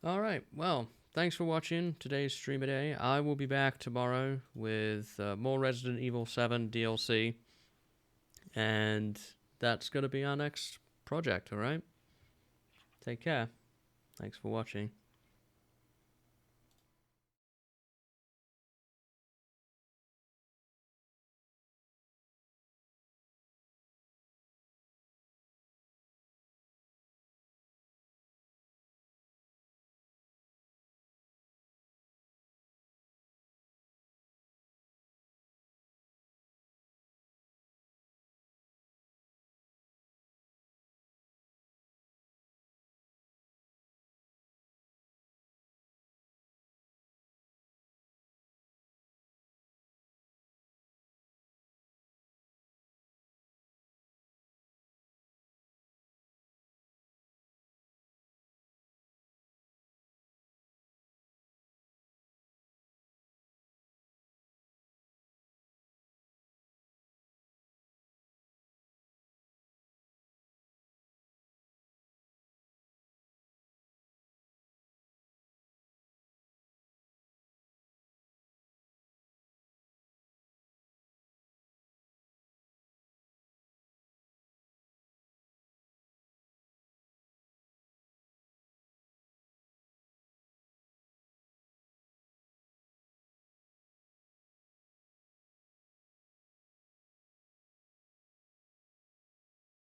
Alright, well, thanks for watching today's SpookADay. I will be back tomorrow with more Resident Evil 7 DLC. And that's going to be our next project, alright? Take care. Thanks for watching.